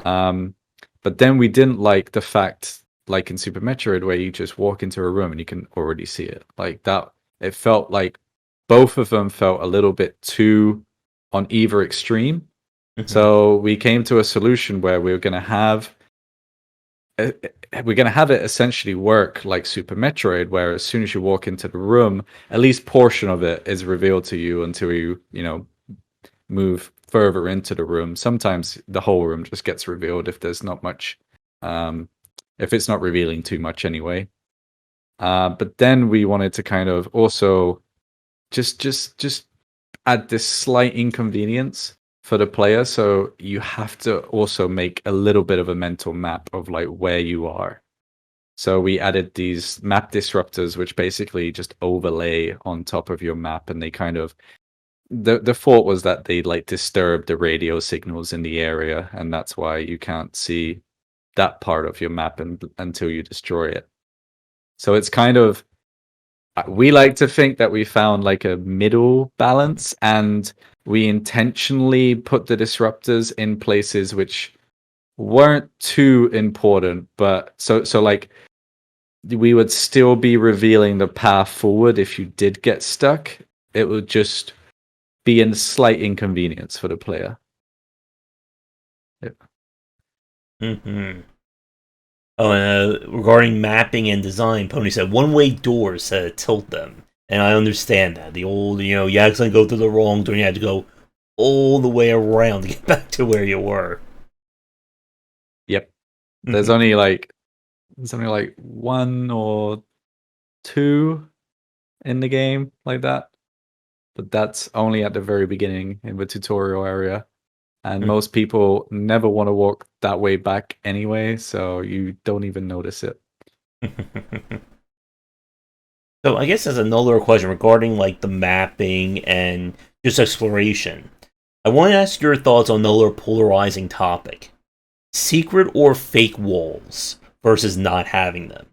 But then we didn't like the fact, like in Super Metroid, where you just walk into a room and you can already see it. Like that, it felt like both of them felt a little bit too on either extreme. So we came to a solution where we were going to have it essentially work like Super Metroid, where as soon as you walk into the room, at least portion of it is revealed to you until you move further into the room. Sometimes the whole room just gets revealed if there's not much, if it's not revealing too much anyway. But then we wanted to kind of also just add this slight inconvenience for the player, so you have to also make a little bit of a mental map of like where you are. So we added these map disruptors, which basically just overlay on top of your map, and they kind of the thought was that they like disturb the radio signals in the area, and that's why you can't see that part of your map until you destroy it. So it's kind of, we like to think that we found like a middle balance, and we intentionally put the disruptors in places which weren't too important, but so like we would still be revealing the path forward. If you did get stuck, it would just be a slight inconvenience for the player. Mm-hmm. Oh, and regarding mapping and design, Pony said one-way doors tilt them. And I understand that. The old, you accidentally go through the wrong door, and you had to go all the way around to get back to where you were. Yep. There's only like one or two in the game like that. But that's only at the very beginning in the tutorial area. And most people never want to walk that way back anyway, so you don't even notice it. So I guess there's another question regarding like the mapping and just exploration. I want to ask your thoughts on another polarizing topic. Secret or fake walls versus not having them.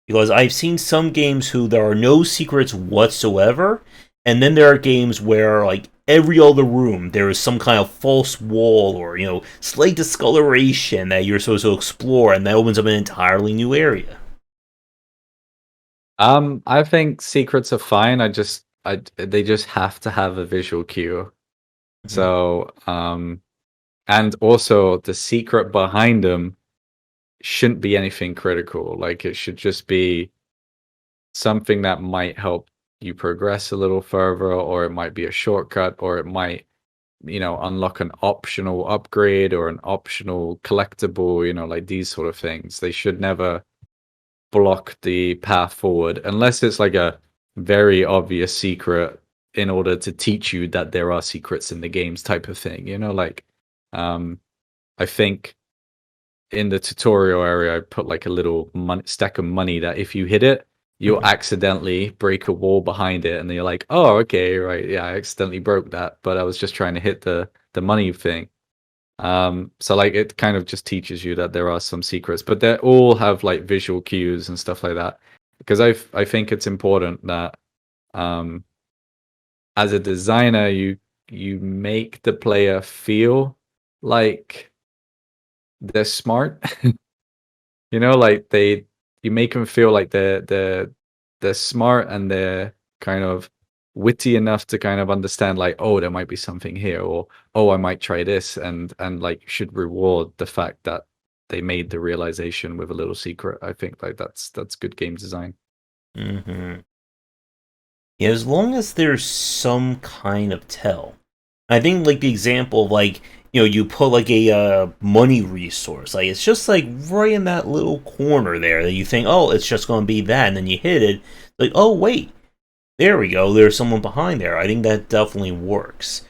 Because I've seen some games who there are no secrets whatsoever, and then there are games where, like, every other room there is some kind of false wall or, slight discoloration that you're supposed to explore, and that opens up an entirely new area. I think secrets are fine. They just have to have a visual cue. Mhm. So, and also the secret behind them shouldn't be anything critical. Like it should just be something that might help you progress a little further, or it might be a shortcut, or it might, unlock an optional upgrade or an optional collectible, like these sort of things. They should never block the path forward unless it's like a very obvious secret in order to teach you that there are secrets in the games type of thing. Like um I think in the tutorial area I put like a little stack of money that if you hit it, you'll Mhm. accidentally break a wall behind it, and then you're like, oh, okay, right, yeah, I accidentally broke that, but I was just trying to hit the money thing. So like it kind of just teaches you that there are some secrets, but they all have like visual cues and stuff like that. Because I think it's important that um as a designer you make the player feel like they're smart. Like you make them feel like they're smart, and they're kind of witty enough to kind of understand like, oh, there might be something here, or oh, I might try this, and like should reward the fact that they made the realization with a little secret. I think like that's good game design. Mhm. Yeah, as long as there's some kind of tell. I think like the example of like you put like a money resource, like it's just like right in that little corner there that you think, oh, it's just going to be that, and then you hit it, like, oh wait, there we go, there's someone behind there. I think that definitely works.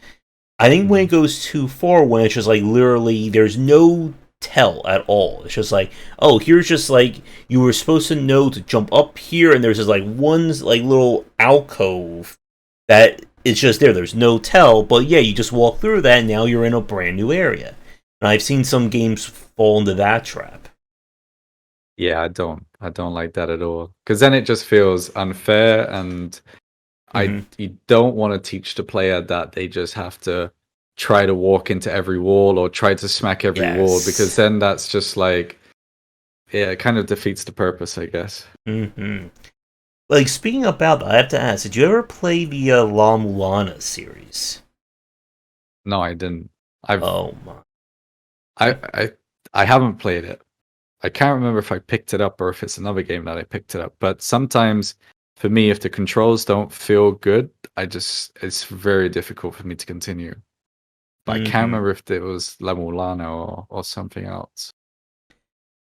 I think when Mhm. it goes too far, when it's just like literally there's no tell at all. It's just like, oh, here's just like you were supposed to know to jump up here, and there's just like one like little alcove that it's just there. There's no tell, but yeah, you just walk through that, and now you're in a brand new area. And I've seen some games fall into that trap. Yeah, I don't like that at all, because then it just feels unfair, and I Hmm. you don't want to teach the player that they just have to try to walk into every wall or try to smack every wall, because Yes. then that's just like, yeah, it kind of defeats the purpose, I guess. Hmm. Like speaking about that, I have to ask: did you ever play the La Mulana series? No, I didn't. I've Oh my. I I I haven't played it. I can't remember if I picked it up or if it's another game that I picked it up. But sometimes for me, if the controls don't feel good, it's very difficult for me to continue. But I can't Hmm. remember if it was La Mulana or something else.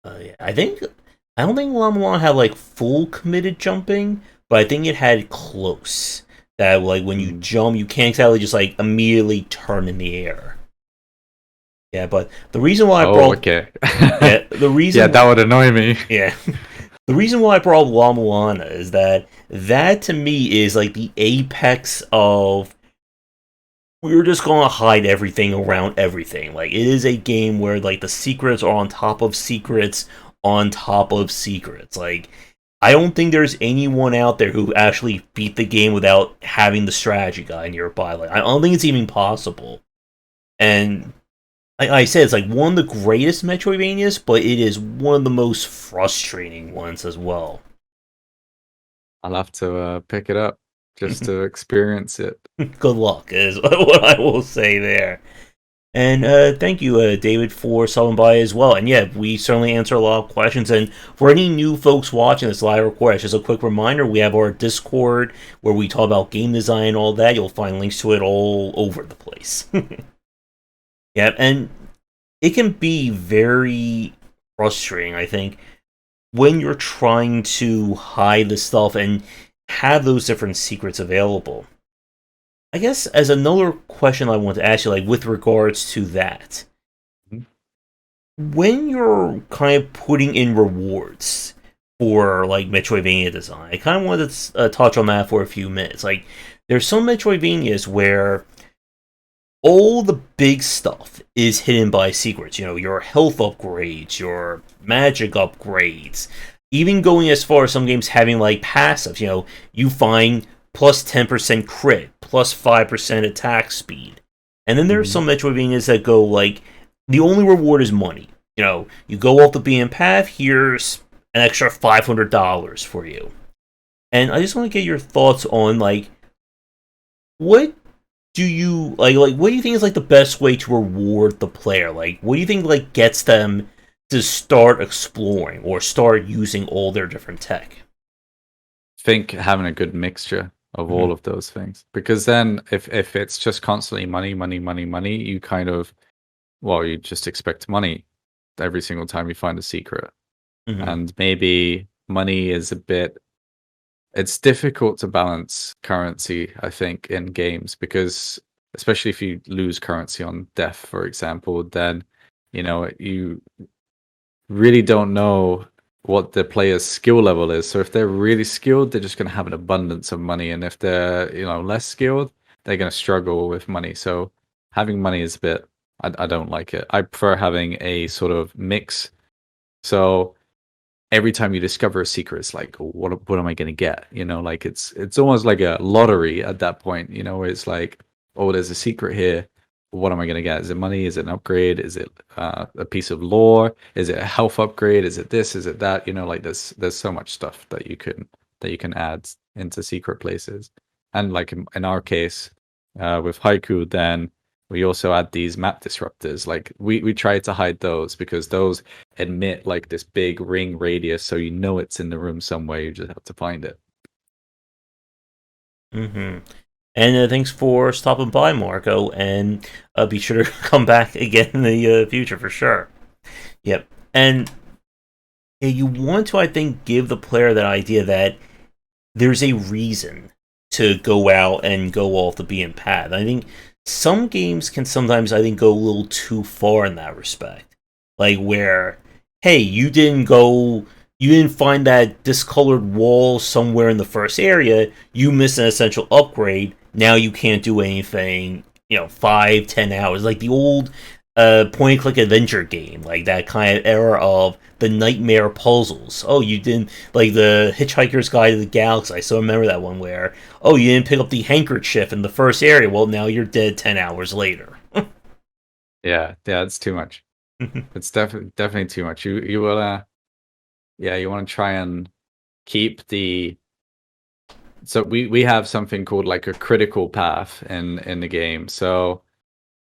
Yeah, I don't think Llama had like full committed jumping, but I think it had close. That like when you Mm. jump, you can't exactly just like immediately turn in the air. Yeah, but the reason why I Oh, brought okay. yeah the Yeah, reason that would annoy me. yeah the reason why I brought La Moana is that to me is like the apex of we were just gonna hide everything around everything. Like it is a game where like the secrets are on top of secrets on top of secrets. Like I don't think there's anyone out there who actually beat the game without having the strategy guide nearby. Like I don't think it's even possible. And like I said, it's like one of the greatest Metroidvanias, but it is one of the most frustrating ones as well. I'll have to pick it up just to experience it. Good luck is what I will say there. And thank you, David, for stopping by as well. And yeah, we certainly answer a lot of questions. And for any new folks watching this live recording, just a quick reminder: we have our Discord where we talk about game design and all that. You'll find links to it all over the place. Yeah, and it can be very frustrating, I think, when you're trying to hide the stuff and have those different secrets available. I guess as another question I want to ask you, like with regards to that, Mhm. when you're kind of putting in rewards for like Metroidvania design, I kind of wanted to touch on that for a few minutes. Like, there's some Metroidvanias where all the big stuff is hidden by secrets. Your health upgrades, your magic upgrades, even going as far as some games having like passives. You find plus 10% crit, plus 5% attack speed. And then there's Mhm. some Metroidvanias that go like the only reward is money. You go off the beaten path, here's an extra $500 for you. And I just want to get your thoughts on like what do you like what do you think is like the best way to reward the player? Like what do you think like gets them to start exploring or start using all their different tech? Think having a good mixture of Mm-hmm. all of those things, because then if it's just constantly money, money, money, money, you kind of, well, you just expect money every single time you find a secret. Mm-hmm. And maybe money is a bit, it's difficult to balance currency, I think, in games, because especially if you lose currency on death, for example, then you really don't know what the player's skill level is. So if they're really skilled, they're just going to have an abundance of money, and if they're less skilled, they're going to struggle with money. So having money is a bit, I don't like it. I prefer having a sort of mix. So every time you discover a secret, it's like, what am I going to get? Like it's almost like a lottery at that point. It's like, oh, there's a secret here. What am I going to get? Is it money? Is it an upgrade? Is it a piece of lore? Is it a health upgrade? Is it this? Is it that? Like there's so much stuff that you can add into secret places. And like in our case, with Haiku, then we also add these map disruptors. Like we try to hide those because those emit like this big ring radius, so it's in the room somewhere. You just have to find it. Mm-hmm. And thanks for stopping by, Marco, and be sure to come back again in the future for sure. Yep. And yeah, you want to, I think, give the player that idea that there's a reason to go out and go off the beaten path. I think some games can sometimes, I think, go a little too far in that respect. Like where, hey, you didn't find that discolored wall somewhere in the first area, you missed an essential upgrade, now you can't do anything, 5, 10 hours. Like the old point and click adventure game, like that kind of era of the nightmare puzzles. Oh, you didn't like the Hitchhiker's Guide to the Galaxy. I still remember that one where, oh, you didn't pick up the handkerchief in the first area. Well, now you're dead 10 hours later. Yeah, it's too much. It's definitely too much. You wanna, yeah, you want to try and keep the. So we have something called like a critical path in the game. So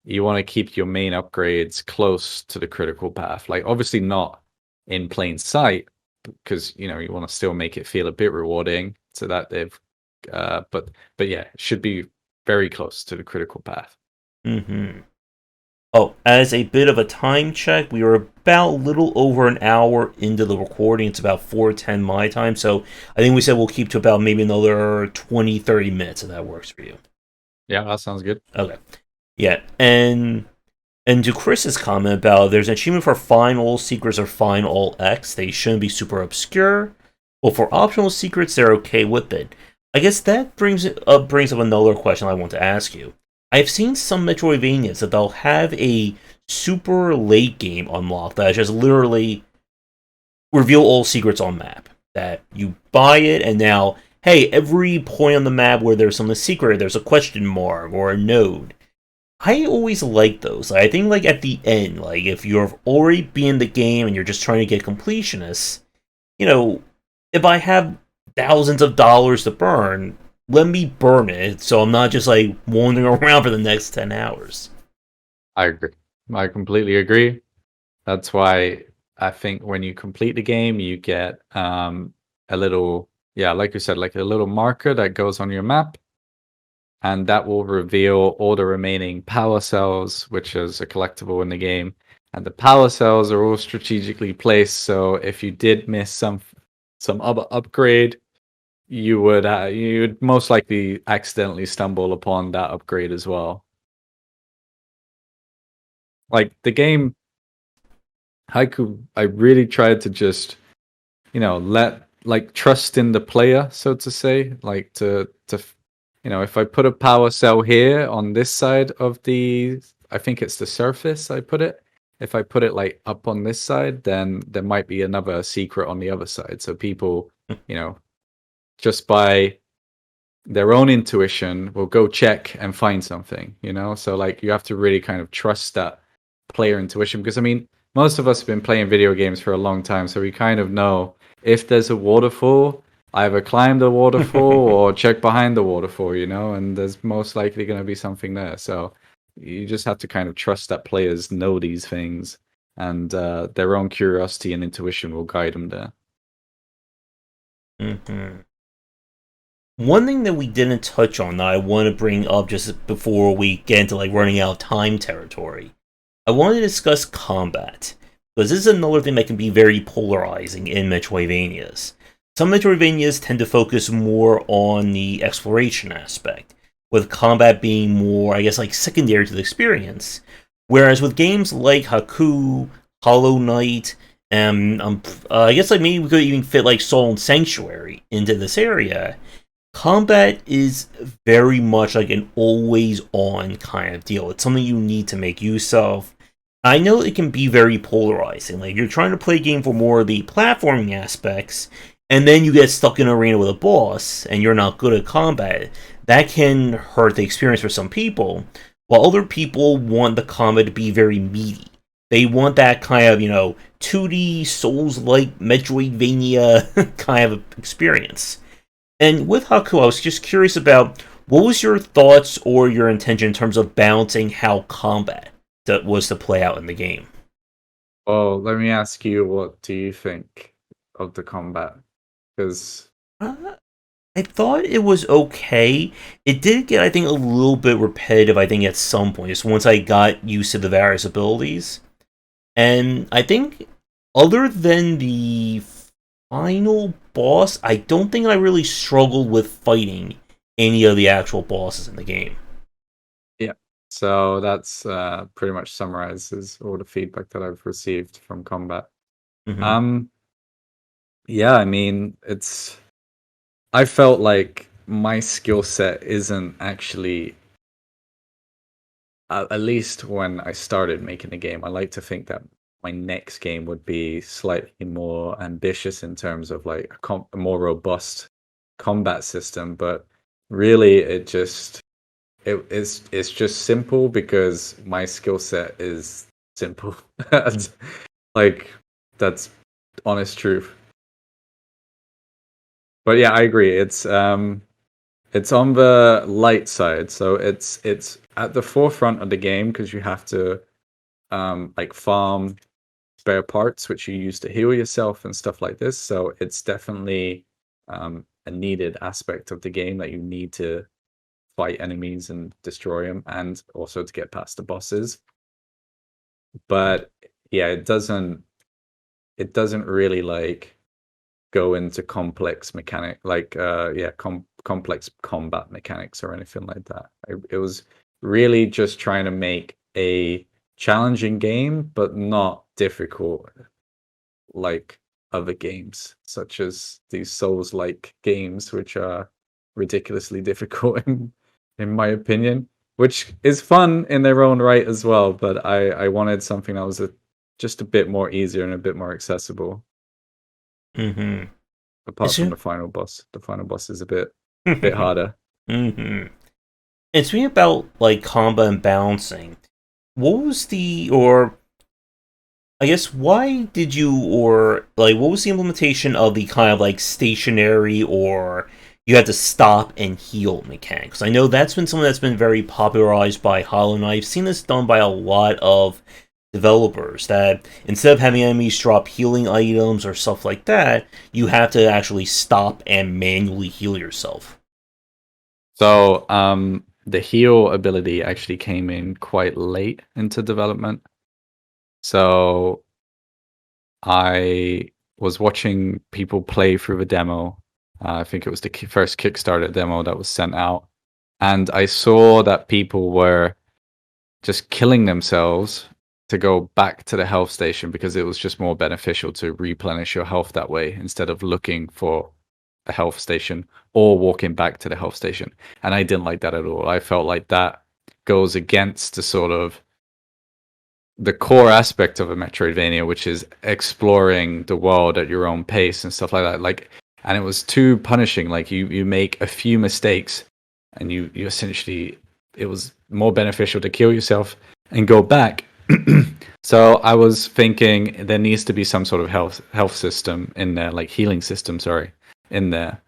you want to keep your main upgrades close to the critical path. Like obviously not in plain sight, because you want to still make it feel a bit rewarding, so that they've but yeah, it should be very close to the critical path. Mm-hmm. Oh, as a bit of a time check, we are about a little over an hour into the recording. It's about 4:10 my time, so I think we said we'll keep to about maybe another 20-30 minutes if that works for you. Yeah, that sounds good. Okay. Yeah, and to Chris's comment about there's an achievement for find all secrets or find all X, they shouldn't be super obscure. Well, for optional secrets, they're okay with it. I guess that brings up another question I want to ask you. I've seen some Metroidvanias that they'll have a super late game unlock that just literally reveal all secrets on map. That you buy it and now, hey, every point on the map where there's something secret, there's a question mark or a node. I always like those. I think like at the end, like if you're already being the game and you're just trying to get completionists, you know, if I have thousands of dollars to burn, let me burn it so I'm not just like wandering around for the next 10 hours. I agree. I completely agree. That's why I think when you complete the game, you get a little, yeah, like you said, like a little marker that goes on your map, and that will reveal all the remaining power cells, which is a collectible in the game. And the power cells are all strategically placed, so if you did miss some other upgrade, you'd most likely accidentally stumble upon that upgrade as well. Like the game Haiku, I really tried to just let like trust in the player, so to say, like to if I put a power cell here on this side of the, I think it's the surface I put it. If I put it like up on this side, then there might be another secret on the other side. So people, just by their own intuition will go check and find something, So like you have to really kind of trust that player intuition, because I mean, most of us have been playing video games for a long time, so we kind of know if there's a waterfall either climb the waterfall or check behind the waterfall, you know, and there's most likely going to be something there. So you just have to kind of trust that players know these things, and their own curiosity and intuition will guide them there. Mm-hmm. One thing that we didn't touch on that I want to bring up just before we get into like running out of time territory, I want to discuss combat, because this is another thing that can be very polarizing in Metroidvanias. Some Metroidvanias tend to focus more on the exploration aspect, with combat being more, I guess, like secondary to the experience. Whereas with games like Haiku, Hollow Knight, and I guess like maybe we could even fit like Soul and Sanctuary into this area. Combat is very much like an always on kind of deal. It's something you need to make use of. I know it can be very polarizing. Like, you're trying to play a game for more of the platforming aspects, and then you get stuck in an arena with a boss, and you're not good at combat. That can hurt the experience for some people, while other people want the combat to be very meaty. They want that kind of, 2D, Souls-like, Metroidvania kind of experience. And with Haku, I was just curious about what was your thoughts or your intention in terms of balancing how combat that was to play out in the game. Well, let me ask you, what do you think of the combat? Because I thought it was okay. It did get, I think, a little bit repetitive, I think, at some point, just once I got used to the various abilities. And I think, other than the final boss, I don't think I really struggled with fighting any of the actual bosses in the game. yeah, so that's pretty much summarizes all the feedback that I've received from combat. Mm-hmm. Um, yeah, I mean, I felt like my skill set isn't actually, at least when I started making the game, I like to think that my next game would be slightly more ambitious in terms of like a more robust combat system. But really, it's just simple because my skill set is simple. Like, that's honest truth. But yeah, I agree. It's on the light side, so it's at the forefront of the game because you have to like farm spare parts which you use to heal yourself and stuff like this. So it's definitely a needed aspect of the game that you need to fight enemies and destroy them, and also to get past the bosses. But yeah, it doesn't really like go into complex mechanic like complex combat mechanics or anything like that. It was really just trying to make a challenging game but not difficult like other games, such as these Souls like games, which are ridiculously difficult in my opinion, which is fun in their own right as well. But I wanted something that was just a bit more easier and a bit more accessible. Mm-hmm. Apart from the final boss. The final boss is a bit harder. Mm-hmm. And speaking about like combat and balancing, what was the or I guess why did you or like what was the implementation of the kind of like stationary or you had to stop and heal mechanics? I know that's been something that's been very popularized by Hollow Knight. I've seen this done by a lot of developers that instead of having enemies drop healing items or stuff like that, you have to actually stop and manually heal yourself. So the heal ability actually came in quite late into development. So I was watching people play through the demo. I think it was the first Kickstarter demo that was sent out. And I saw that people were just killing themselves to go back to the health station because it was just more beneficial to replenish your health that way instead of looking for a health station or walking back to the health station. And I didn't like that at all. I felt like that goes against the core aspect of a Metroidvania, which is exploring the world at your own pace and stuff like that. Like, and it was too punishing. Like, you make a few mistakes and you essentially, it was more beneficial to kill yourself and go back. So I was thinking there needs to be some sort of health system in there, like healing system, sorry. in there.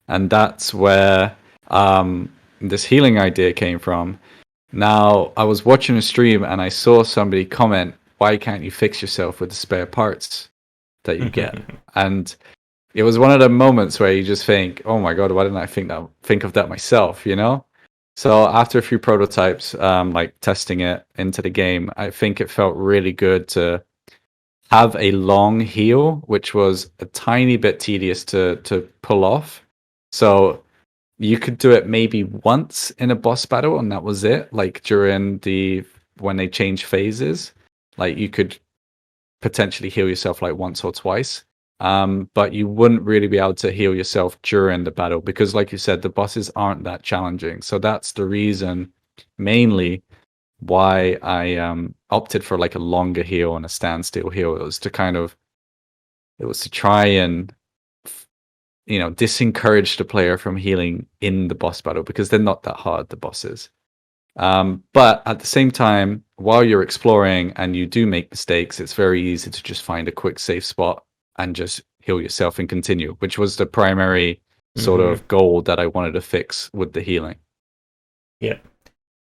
And that's where this healing idea came from. Now, I was watching a stream and I saw somebody comment, "Why can't you fix yourself with the spare parts that you get?" And it was one of the moments where you just think, "Oh my god, why didn't I think of that myself?" You know. So after a few prototypes, like testing it into the game, I think it felt really good to have a long heal, which was a tiny bit tedious to pull off. So you could do it maybe once in a boss battle, and that was it. Like during when they change phases, like you could potentially heal yourself like once or twice. But you wouldn't really be able to heal yourself during the battle because, like you said, the bosses aren't that challenging. So that's the reason mainly why I opted for like a longer heal and a standstill heal. It was to try and discourage the player from healing in the boss battle because they're not that hard, the bosses. But at the same time, while you're exploring and you do make mistakes, it's very easy to just find a quick safe spot and just heal yourself and continue, which was the primary sort of goal that I wanted to fix with the healing. Yeah.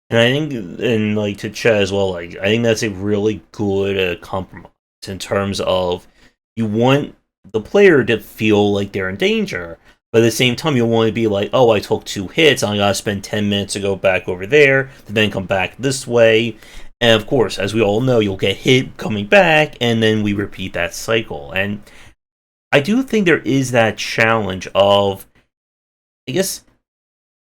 And I think, and like to Chet as well, like I think that's a really good compromise in terms of you want the player to feel like they're in danger, but at the same time you want to be like, oh, I took 2 hits, I gotta spend 10 minutes to go back over there, to then come back this way, and of course, as we all know, you'll get hit coming back, and then we repeat that cycle. And I do think there is that challenge of, I guess,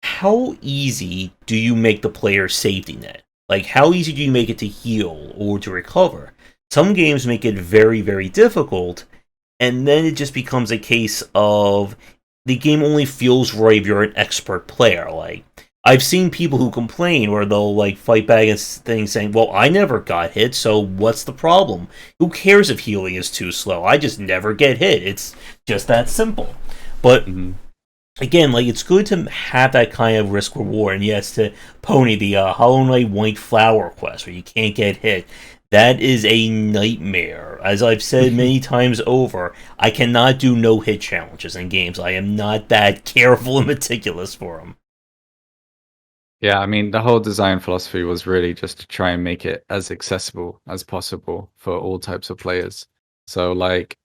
how easy do you make the player's safety net? Like, how easy do you make it to heal or to recover? Some games make it very, very difficult, and then it just becomes a case of the game only feels right if you're an expert player. Like, I've seen people who complain where they'll like fight back against things saying, well, I never got hit, so what's the problem? Who cares if healing is too slow? I just never get hit. It's just that simple. But again, like it's good to have that kind of risk reward. And yes, to Pony, the Hollow Knight White Flower quest where you can't get hit. That is a nightmare. As I've said many times over, I cannot do no hit challenges in games. I am not that careful and meticulous for them. Yeah, I mean, the whole design philosophy was really just to try and make it as accessible as possible for all types of players. So, like,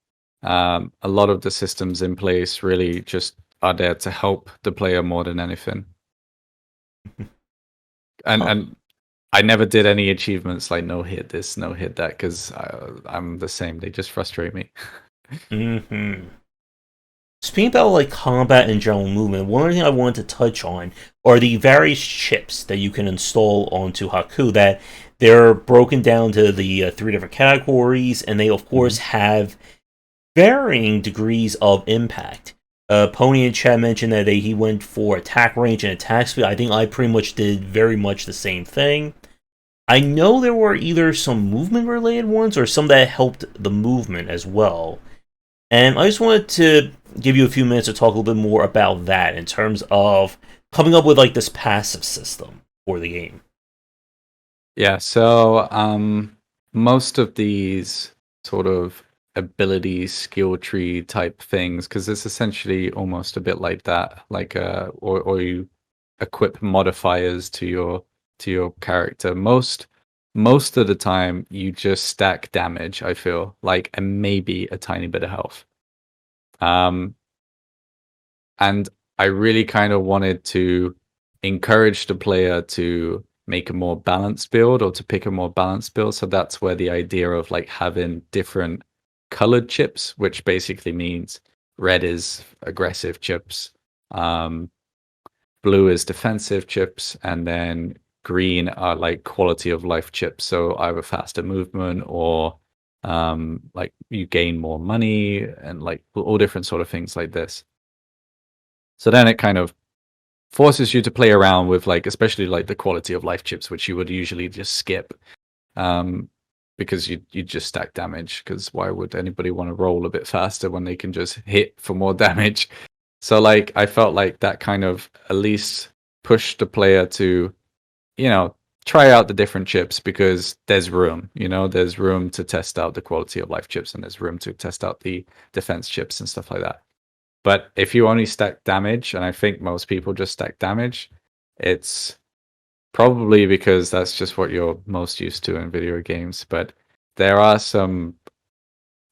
a lot of the systems in place really just are there to help the player more than anything. And I never did any achievements like no hit this, no hit that, because I'm the same. They just frustrate me. Speaking about like combat and general movement, one other thing I wanted to touch on are the various chips that you can install onto Haiku. That they're broken down to the 3 different categories, and they of course have varying degrees of impact. Pony and Chad mentioned that he went for attack range and attack speed. I think I pretty much did very much the same thing. I know there were either some movement related ones or some that helped the movement as well. And I just wanted to give you a few minutes to talk a little bit more about that in terms of coming up with like this passive system for the game. Yeah, so most of these sort of ability skill tree type things, because it's essentially almost a bit like that, like or you equip modifiers to your character. Most of the time you just stack damage, I feel like, and maybe a tiny bit of health. And I really kind of wanted to encourage the player to make a more balanced build or to pick a more balanced build. So that's where the idea of like having different colored chips, which basically means red is aggressive chips, blue is defensive chips, and then green are like quality of life chips. So either faster movement or like you gain more money and like all different sort of things like this. So then it kind of forces you to play around with like, especially like the quality of life chips, which you would usually just skip, because you just stack damage. Because why would anybody want to roll a bit faster when they can just hit for more damage? So like I felt like that kind of at least pushed the player to, try out the different chips because there's room. There's room to test out the quality of life chips and there's room to test out the defense chips and stuff like that. But if you only stack damage, and I think most people just stack damage, it's probably because that's just what you're most used to in video games. But there are some,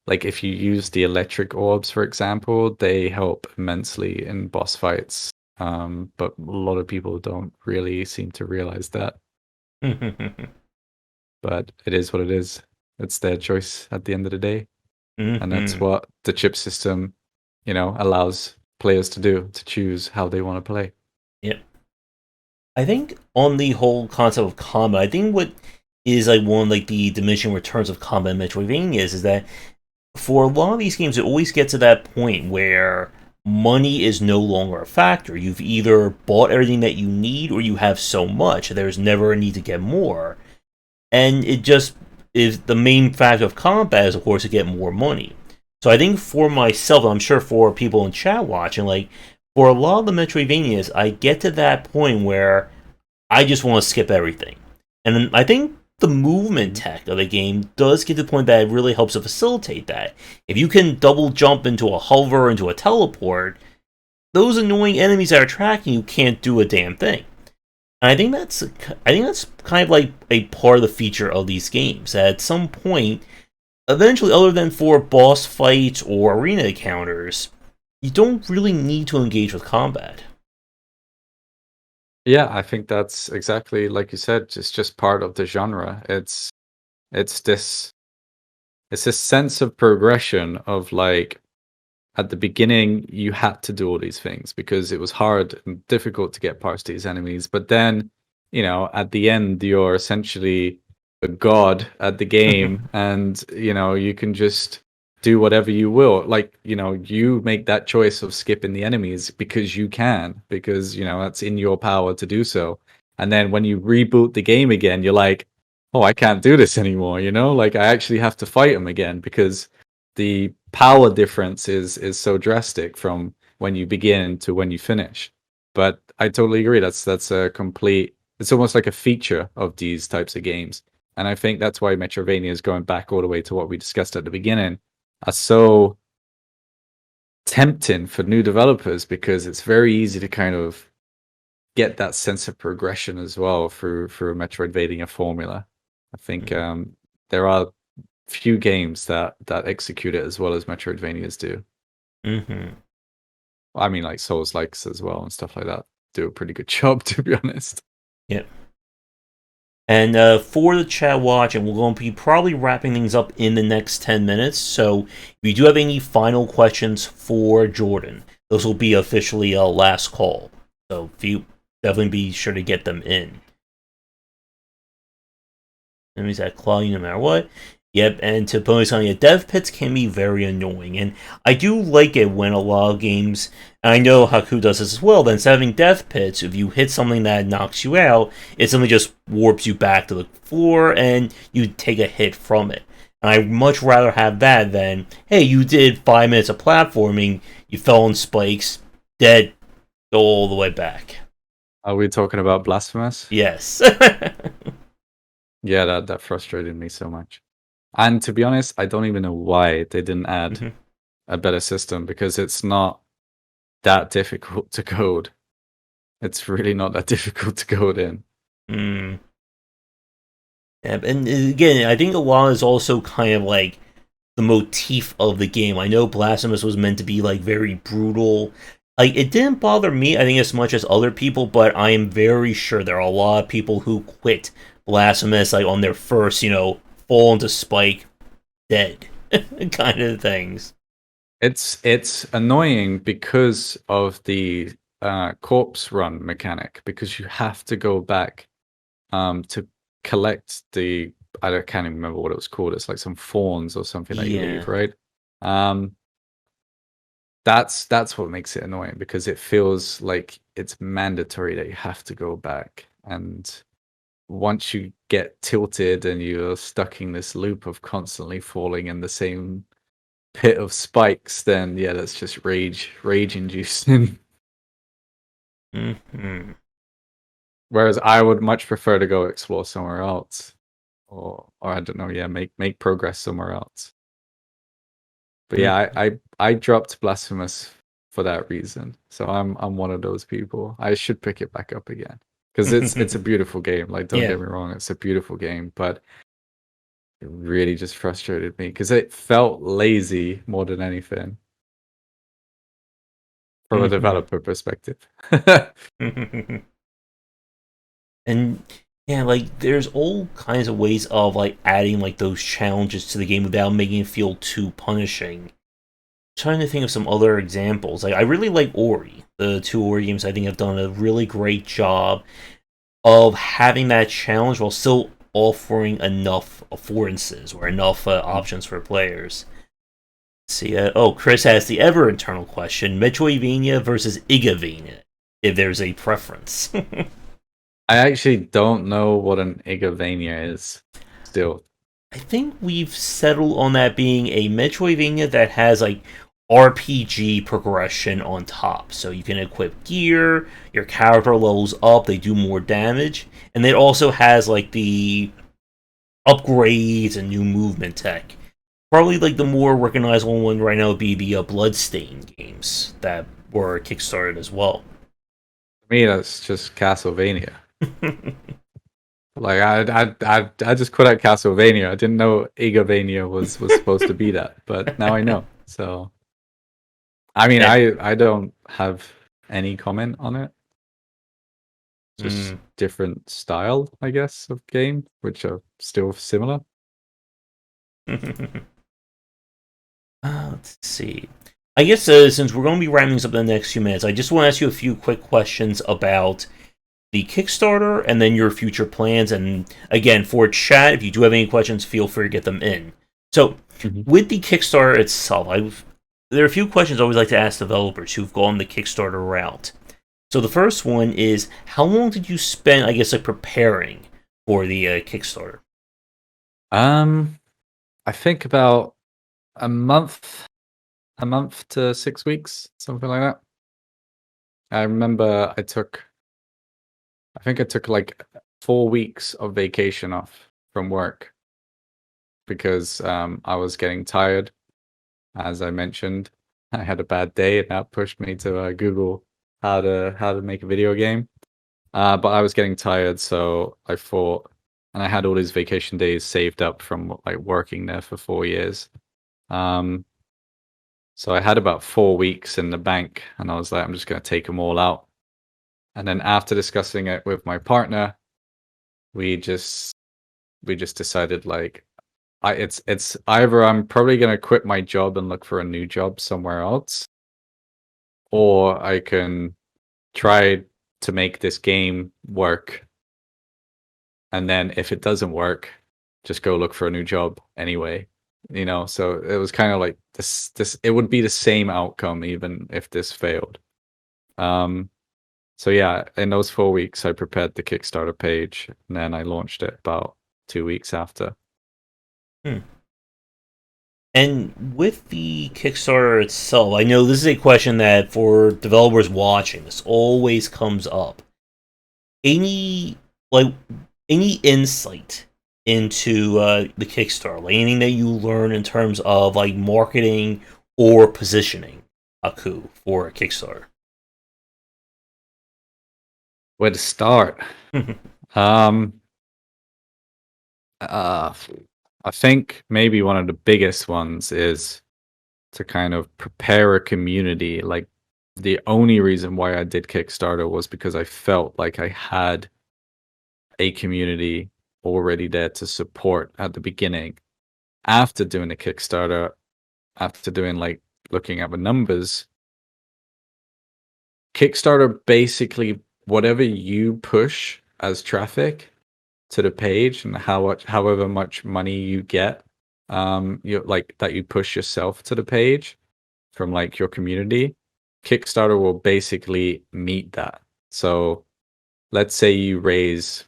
like if you use the electric orbs, for example, they help immensely in boss fights. But a lot of people don't really seem to realize that. But it is what it is. It's their choice at the end of the day. And that's what the chip system, allows players to do, to choose how they want to play. Yep. I think on the whole concept of combat, I think what is like one of like the diminishing returns of combat in Metroidvania is that for a lot of these games, it always gets to that point where money is no longer a factor. You've either bought everything that you need or you have so much. There's never a need to get more. And it just is the main factor of combat is, of course, to get more money. So I think for myself, I'm sure for people in chat watching, like, for a lot of the Metroidvanias, I get to that point where I just want to skip everything. And then I think the movement tech of the game does get to the point that it really helps to facilitate that. If you can double jump into a hover, into a teleport, those annoying enemies that are tracking you can't do a damn thing. And I think that's kind of like a part of the feature of these games. That at some point, eventually, other than for boss fights or arena encounters, you don't really need to engage with combat. Yeah, I think that's exactly like you said. It's just part of the genre. It's this it's this sense of progression of like at the beginning you had to do all these things because it was hard and difficult to get past these enemies. But then, at the end you're essentially a god at the game and you can just do whatever you will. Like, you make that choice of skipping the enemies because you can, because that's in your power to do so. And then when you reboot the game again, you're like, oh, I can't do this anymore, like I actually have to fight them again because the power difference is so drastic from when you begin to when you finish. But I totally agree. That's a complete. It's almost like a feature of these types of games, and I think that's why Metrovania is going back all the way to what we discussed at the beginning. Are so tempting for new developers because it's very easy to kind of get that sense of progression as well through a Metroidvania formula. I think there are few games that execute it as well as Metroidvanias do. Mm-hmm. I mean, like Souls likes as well and stuff like that do a pretty good job, to be honest. Yep. And for the chat watch, and we're going to be probably wrapping things up in the next 10 minutes. So if you do have any final questions for Jordon, those will be officially a last call. So if you definitely be sure to get them in. Enemies that claw you no matter what. Yep, and to bonus on you, dev pits can be very annoying, and I do like it when a lot of games, and I know Haiku does this as well, that instead of having death pits, if you hit something that knocks you out, it simply just warps you back to the floor, and you take a hit from it. And I'd much rather have that than, hey, you did 5 minutes of platforming, you fell on spikes, dead, go all the way back. Are we talking about Blasphemous? Yes. Yeah, that frustrated me so much. And to be honest, I don't even know why they didn't add a better system because it's not that difficult to code. It's really not that difficult to code in. Mm. Yeah, and again, I think a lot is also kind of like the motif of the game. I know Blasphemous was meant to be like very brutal. Like it didn't bother me, I think, as much as other people, but I am very sure there are a lot of people who quit Blasphemous like on their first, fall into spike, dead kind of things. It's annoying because of the corpse run mechanic because you have to go back to collect the can't even remember what it was called. It's like some fawns or something that you leave, right? That's what makes it annoying because it feels like it's mandatory that you have to go back. And once you get tilted and you're stuck in this loop of constantly falling in the same pit of spikes, then yeah, that's just rage inducing. Mm-hmm. Whereas I would much prefer to go explore somewhere else, or I don't know, yeah, make progress somewhere else. But yeah, I dropped Blasphemous for that reason. So I'm one of those people. I should pick it back up again because it's a beautiful game. Like, don't Yeah. get me wrong, it's a beautiful game, but it really just frustrated me because it felt lazy more than anything from a developer perspective. And yeah, like there's all kinds of ways of like adding like those challenges to the game without making it feel too punishing. Trying to think of some other examples. Like I really like Ori. The two Ori games I think have done a really great job of having that challenge while still offering enough affordances or enough options for players. Let's see, Chris has the ever eternal question: Metroidvania versus Igavania, if there's a preference. I actually don't know what an Igavania is still. I think we've settled on that being a Metroidvania that has like RPG progression on top. So you can equip gear, your character levels up, they do more damage, and it also has like the upgrades and new movement tech. Probably like the more recognizable one right now would be the Bloodstained games that were kickstarted as well. To me, that's just Castlevania. Like I just quit out Castlevania. I didn't know Igavania was supposed to be that, but now I know. So I mean, Yeah. I don't have any comment on it. Just different style, I guess, of game, which are still similar. Let's see. I guess since we're going to be wrapping this up in the next few minutes, I just want to ask you a few quick questions about the Kickstarter and then your future plans. And again, for chat, if you do have any questions, feel free to get them in. So, with the Kickstarter itself, there are a few questions I always like to ask developers who've gone the Kickstarter route. So the first one is, how long did you spend, I guess, like preparing for the Kickstarter? I think about a month to 6 weeks, something like that. I remember I think I took like 4 weeks of vacation off from work because I was getting tired. As I mentioned, I had a bad day, and that pushed me to Google how to make a video game. But I was getting tired, so I thought, and I had all these vacation days saved up from like working there for 4 years. So I had about 4 weeks in the bank, and I was like, I'm just going to take them all out. And then after discussing it with my partner, we just decided like, it's either I'm probably going to quit my job and look for a new job somewhere else, or I can try to make this game work. And then if it doesn't work, just go look for a new job anyway. So it was kind of like this it would be the same outcome even if this failed. So yeah, in those 4 weeks I prepared the Kickstarter page, and then I launched it about 2 weeks after. And with the Kickstarter itself, I know this is a question that for developers watching, this always comes up. Any any insight into the Kickstarter, like anything that you learn in terms of like marketing or positioning Haiku for a Kickstarter? Where to start? I think maybe one of the biggest ones is to kind of prepare a community. Like, the only reason why I did Kickstarter was because I felt like I had a community already there to support at the beginning. After doing the Kickstarter, after doing like looking at the numbers, Kickstarter basically, whatever you push as traffic to the page and however much money you get, you like that you push yourself to the page from like your community, Kickstarter will basically meet that. So let's say you raise,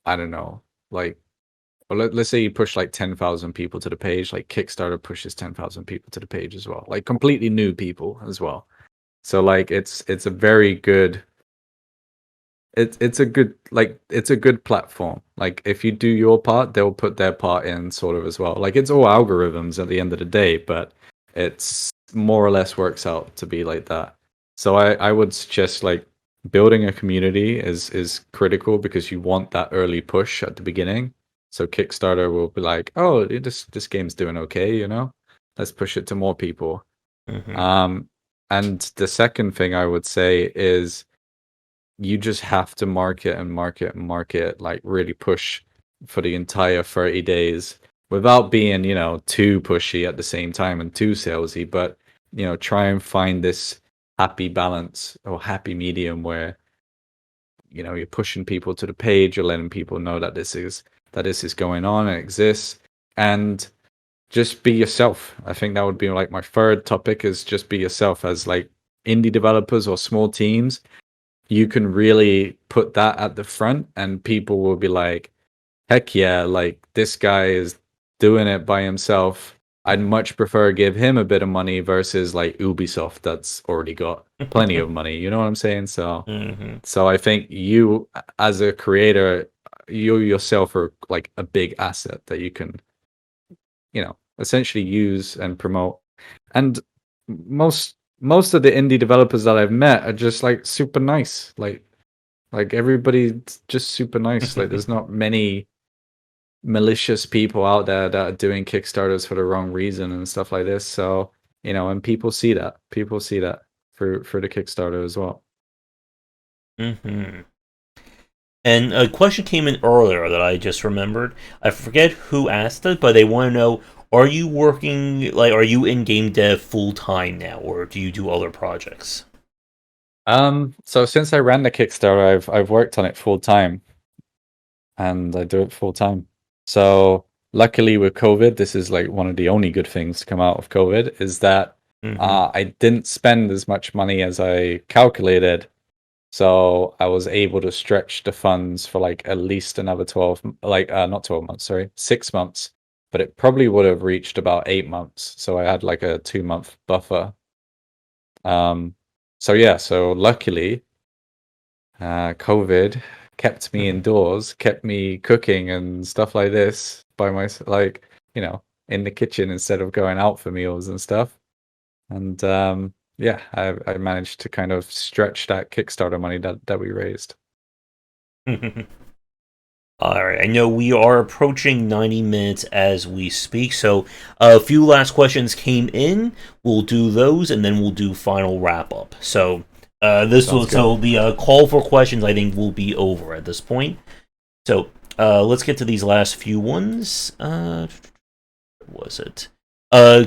I don't know, like, well, let's say you push like 10,000 people to the page, like Kickstarter pushes 10,000 people to the page as well, like completely new people as well. So like it's a very good, it's a good, like, it's a good platform. Like, if you do your part, they'll put their part in sort of as well. Like, it's all algorithms at the end of the day, but it's more or less works out to be like that. So I would suggest like building a community is critical because you want that early push at the beginning. So Kickstarter will be like, oh, this game's doing okay, you know, let's push it to more people. Mm-hmm. And the second thing I would say is you just have to market and market and market, like really push for the entire 30 days without being, you know, too pushy at the same time and too salesy, but, you know, try and find this happy balance or happy medium where, you know, you're pushing people to the page, you're letting people know that this is going on and exists, and just be yourself. I think that would be like my third topic is just be yourself as like indie developers or small teams. You can really put that at the front and people will be like, heck yeah, like this guy is doing it by himself. I'd much prefer give him a bit of money versus like Ubisoft that's already got plenty of money. You know what I'm saying? So Mm-hmm. so I think you as a creator, you yourself are like a big asset that you can, you know, essentially use and promote. And most of the indie developers that I've met are just like super nice. Like everybody's just super nice. Like there's not many malicious people out there that are doing Kickstarters for the wrong reason and stuff like this. So, you know, and people see that. People see that for the Kickstarter as well. Mm-hmm. And a question came in earlier that I just remembered. I forget who asked it, but they want to know: are you working are you in game dev full time now, or do you do other projects? So since I ran the Kickstarter, I've worked on it full time and I do it full time. So luckily with COVID, this is like one of the only good things to come out of COVID is that Mm-hmm. I didn't spend as much money as I calculated. So I was able to stretch the funds for like at least another 12, like not 12 months, sorry, 6 months. But it probably would have reached about 8 months. So I had like a 2 month buffer. Um, so yeah, so luckily, COVID kept me Mm-hmm. indoors, kept me cooking and stuff like this by myself, like, you know, in the kitchen instead of going out for meals and stuff. And yeah, I managed to kind of stretch that Kickstarter money that we raised. All right, I know we are approaching 90 minutes as we speak, so a few last questions came in. We'll do those, and then we'll do final wrap up. So this will Sounds good. so the call for questions I think will be over at this point. So let's get to these last few ones. What was it?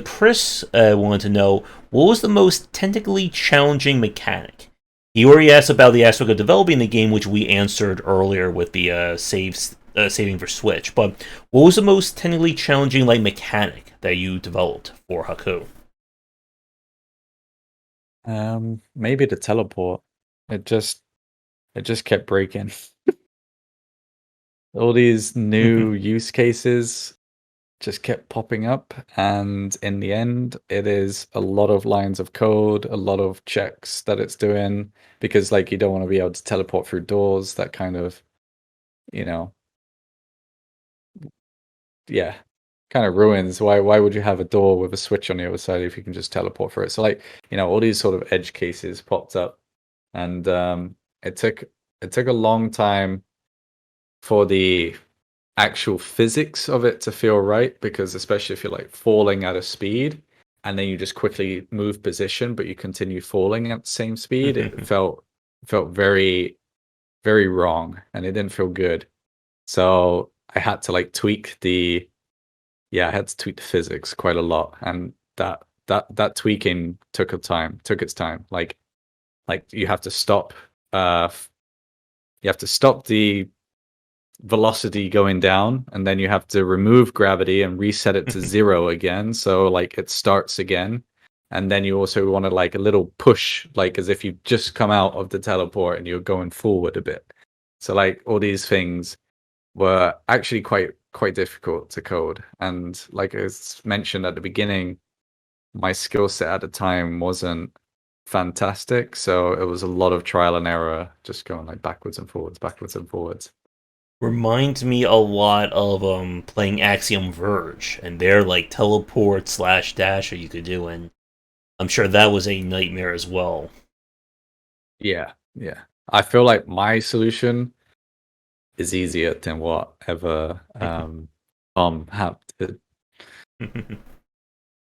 Chris wanted to know what was the most technically challenging mechanic. He already asked about the aspect of developing the game, which we answered earlier with the saving for Switch. But what was the most technically challenging mechanic that you developed for Haku? Maybe the teleport. It just it just kept breaking. All these new use cases just kept popping up, and in the end it is a lot of lines of code, a lot of checks that it's doing, because like you don't want to be able to teleport through doors. That kind of, you know, yeah, kind of ruins. Why would you have a door with a switch on the other side if you can just teleport through it? So like, you know, all these sort of edge cases popped up, and it took it took a long time for the actual physics of it to feel right, because especially if you're like falling at a speed and then you just quickly move position but you continue falling at the same speed, it felt very very wrong and it didn't feel good. So I had to like tweak the yeah, I had to tweak the physics quite a lot, and that tweaking took its time. Like you have to stop you have to stop the velocity going down, and then you have to remove gravity and reset it to zero again, so like it starts again. And then you also want to like a little push, like as if you just come out of the teleport and you're going forward a bit. So like all these things were actually quite difficult to code, and like as mentioned at the beginning, my skill set at the time wasn't fantastic, so it was a lot of trial and error, just going like backwards and forwards. Reminds me a lot of playing Axiom Verge and their teleport slash dash that you could do, and I'm sure that was a nightmare as well. Yeah, yeah. I feel like my solution is easier than whatever had to.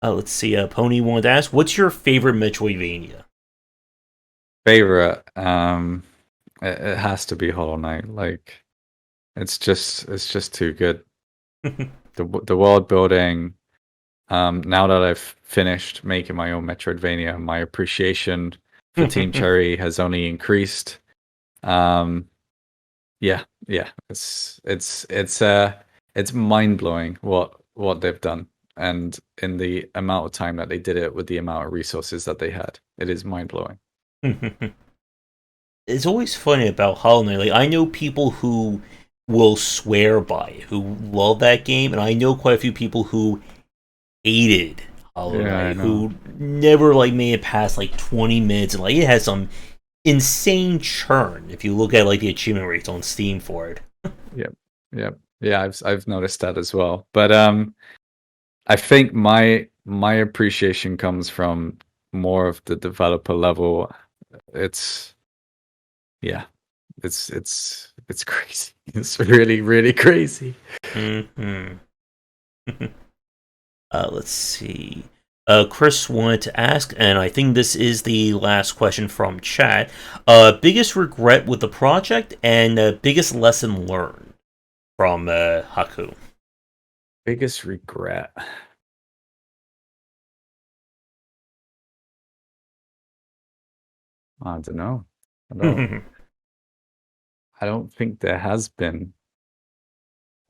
Let's see. Pony wanted to ask, "What's your favorite Metroidvania?" Favorite. It has to be Hollow Knight. Like it's just too good. The world building. Now that I've finished making my own Metroidvania, my appreciation for Team Cherry has only increased. Um, yeah, yeah, it's mind blowing what they've done, and in the amount of time that they did it with the amount of resources that they had, it is mind blowing. It's always funny about Hollow Knight. Like, I know people who will swear by it, who love that game, and I know quite a few people who hated Hollow Yeah, I Knight, know. who never like made it past like 20 minutes, and like it has some insane churn if you look at like the achievement rates on Steam for it. Yep, yep, yeah. I've noticed that as well. But I think my appreciation comes from more of the developer level. It's yeah, it's crazy. It's really really crazy. Mm-hmm. Let's see. Chris wanted to ask, and I think this is the last question from chat. Biggest regret with the project and biggest lesson learned from Haku. Biggest regret. I don't know. I don't. I don't think there has been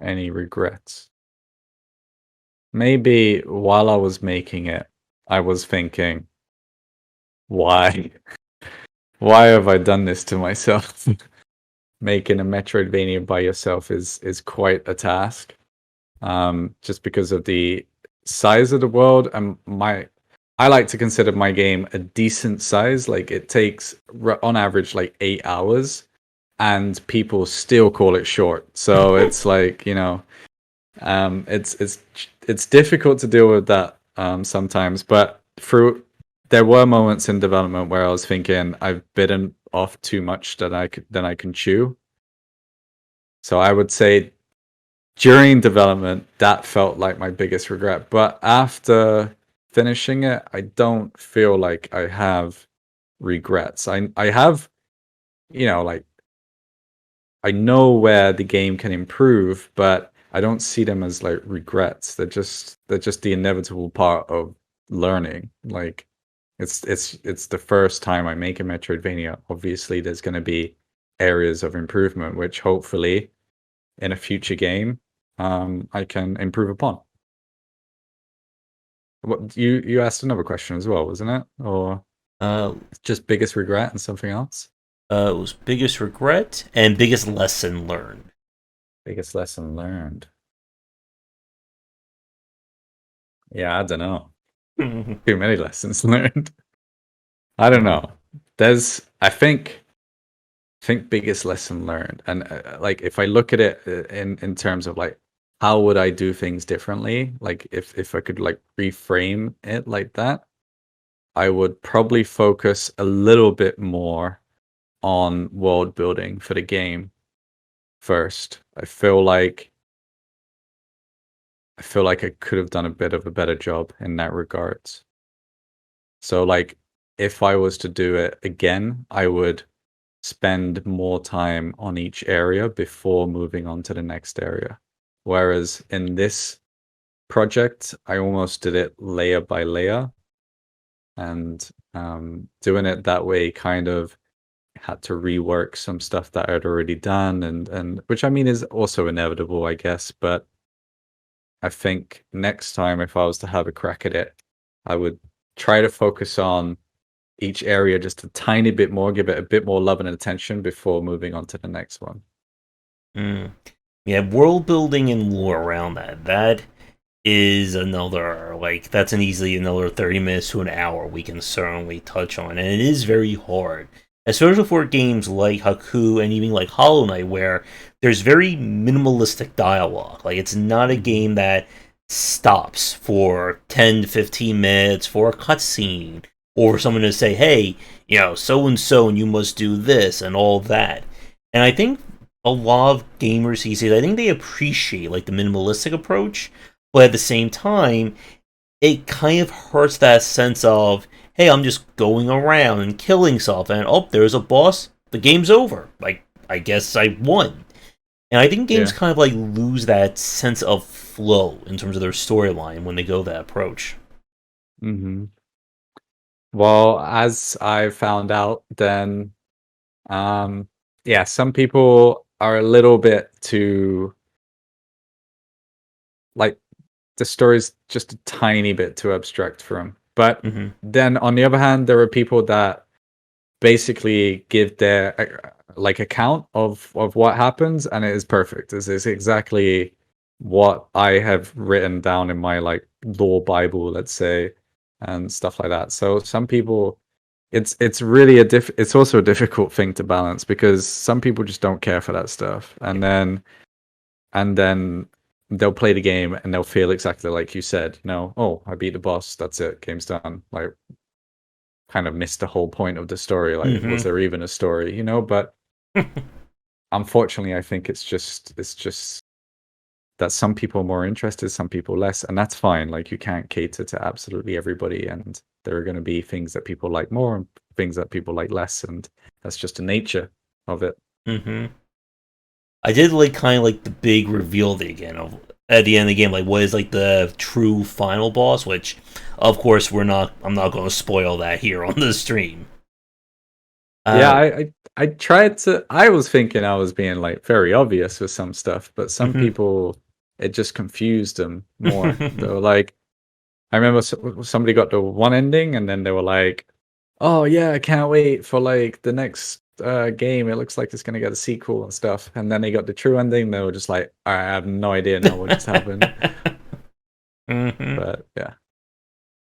any regrets. Maybe while I was making it, I was thinking, why? Why have I done this to myself? Making a Metroidvania by yourself is quite a task. Just because of the size of the world, and I like to consider my game a decent size. Like it takes on average like 8 hours, and people still call it short. So it's like, it's difficult to deal with that sometimes. But there were moments in development where I was thinking I've bitten off too much that I can chew. So I would say during development that felt like my biggest regret. But after finishing it, I don't feel like I have regrets. I have, like I know where the game can improve, but I don't see them as like regrets. They're just the inevitable part of learning. Like it's the first time I make a Metroidvania. Obviously, there's going to be areas of improvement, which hopefully in a future game, I can improve upon. What you asked another question as well, wasn't it? Or uh, just biggest regret and something else? it was biggest regret and biggest lesson learned. Biggest lesson learned. Yeah, I don't know. Too many lessons learned. I don't know. There's, I think biggest lesson learned, and like if I look at it in terms of like how would I do things differently, like if I could like reframe it like that, I would probably focus a little bit more on world building for the game first. I feel like I could have done a bit of a better job in that regards. So like if I was to do it again, I would spend more time on each area before moving on to the next area. Whereas in this project, I almost did it layer by layer, and doing it that way kind of had to rework some stuff that I'd already done, and which I mean is also inevitable, I guess. But I think next time, if I was to have a crack at it, I would try to focus on each area just a tiny bit more, give it a bit more love and attention before moving on to the next one. Mm. Yeah, world building and lore around that is another, like, that's an easily another 30 minutes to an hour we can certainly touch on, and it is very hard, especially for games like Haku and even like Hollow Knight, where there's very minimalistic dialogue. Like, it's not a Mhm. game that stops for 10 to 15 minutes for a cutscene, or someone to say, hey, so and you must do this and all that. And I think a lot of gamers these days, I think they appreciate like the minimalistic approach, but at the same time, it kind of hurts that sense of, hey, I'm just going around and killing stuff, and oh, there's a boss, the game's over. Like, I guess I won. And I think games Yeah. kind of like lose that sense of flow in terms of their storyline when they go that approach. Hmm. Well, as I found out, then um, yeah, some people are a little bit too like the story's just a tiny bit too abstract for them. But Mm-hmm. then on the other hand, there are people that basically give their like account of what happens, and it is perfect. This is exactly what I have written down in my like law Bible, let's say, and stuff like that. So some people, it's really it's also a difficult thing to balance because some people just don't care for that stuff, and then they'll play the game and they'll feel exactly like you said. Oh, I beat the boss. That's it. Game's done. Like, kind of missed the whole point of the story. Like, was Mm-hmm. there even a story? But unfortunately, I think it's just that some people are more interested, some people less, and that's fine. Like, you can't cater to absolutely everybody, and there are going to be things that people like more and things that people like less, and that's just the nature of it. Mm-hmm. I did like kind of like the big reveal at the end of the game, like what is like the true final boss, which of course I'm not going to spoil that here on the stream. Yeah, Uh, I tried to. I was thinking I was being like very obvious with some stuff, but some mhm. people, it just confused them more. They were like, I remember somebody got the one ending, and then they were like, "Oh yeah, I can't wait for like the next game. It looks like it's gonna get a sequel and stuff." And then they got the true ending. They were just like, "I have no idea now what just happened." Mhm. But yeah,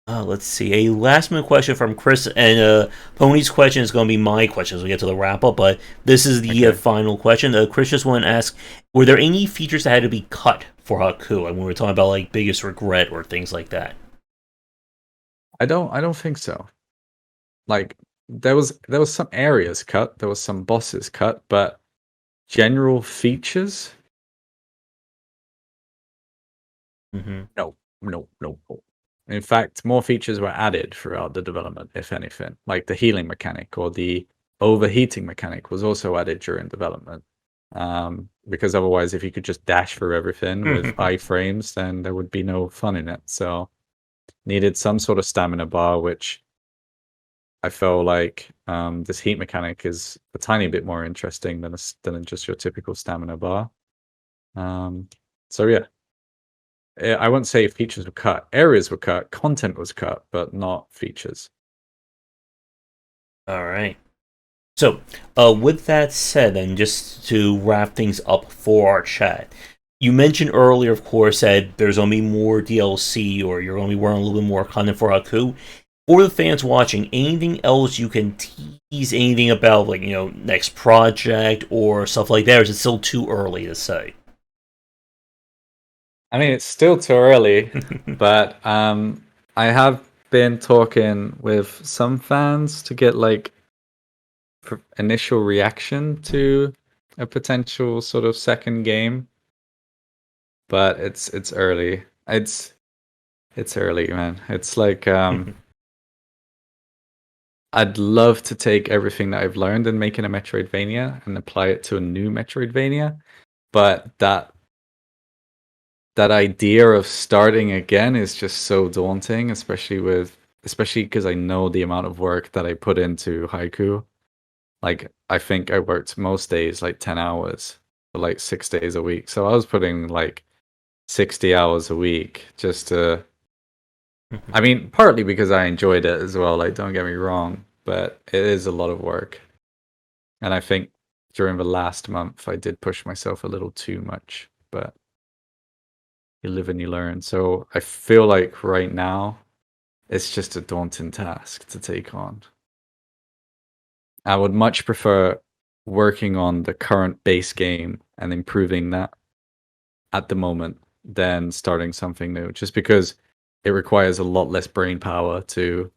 Let's see. A last minute question from Chris, and Pony's question is going to be my question as we get to the wrap up. But this is the okay. final question. Chris just want to ask: were there any features that had to be cut for Haku? And when we're talking about like biggest regret or things like that. I don't think so. Like, there was some areas cut, there was some bosses cut, but general features, Mm-hmm. no, no, no. No. In fact, more features were added throughout the development, if anything. Like the healing mechanic or the overheating mechanic was also added during development. Because otherwise, if you could just dash through everything with iframes, then there would be no fun in it. So needed some sort of stamina bar, which I feel like this heat mechanic is a tiny bit more interesting than just your typical stamina bar. Um, so yeah, I wouldn't say features were cut. Areas were cut. Content was cut, but not features. All right. So, with that said, and just to wrap things up for our chat, you mentioned earlier, of course, that there's going to be more DLC or you're going to be wearing a little bit more content for Haku. For the fans watching, anything else you can tease anything about, like, next project or stuff like that, or is it still too early to say? I mean, it's still too early, but I have been talking with some fans to get like initial reaction to a potential sort of second game, but it's early. It's early, man. It's like I'd love to take everything that I've learned in making a Metroidvania and apply it to a new Metroidvania, but that idea of starting again is just so daunting, especially because I know the amount of work that I put into Haiku. Like, I think I worked most days like 10 hours for like 6 days a week. So I was putting like 60 hours a week just to, I mean, partly because I enjoyed it as well, like, don't get me wrong, but it is a lot of work. And I think during the last month, I did push myself a little too much, but you live and you learn. So I feel like right now, it's just a daunting task to take on. I would much prefer working on the current base game and improving that at the moment than starting something new, just because it requires a lot less brain power to,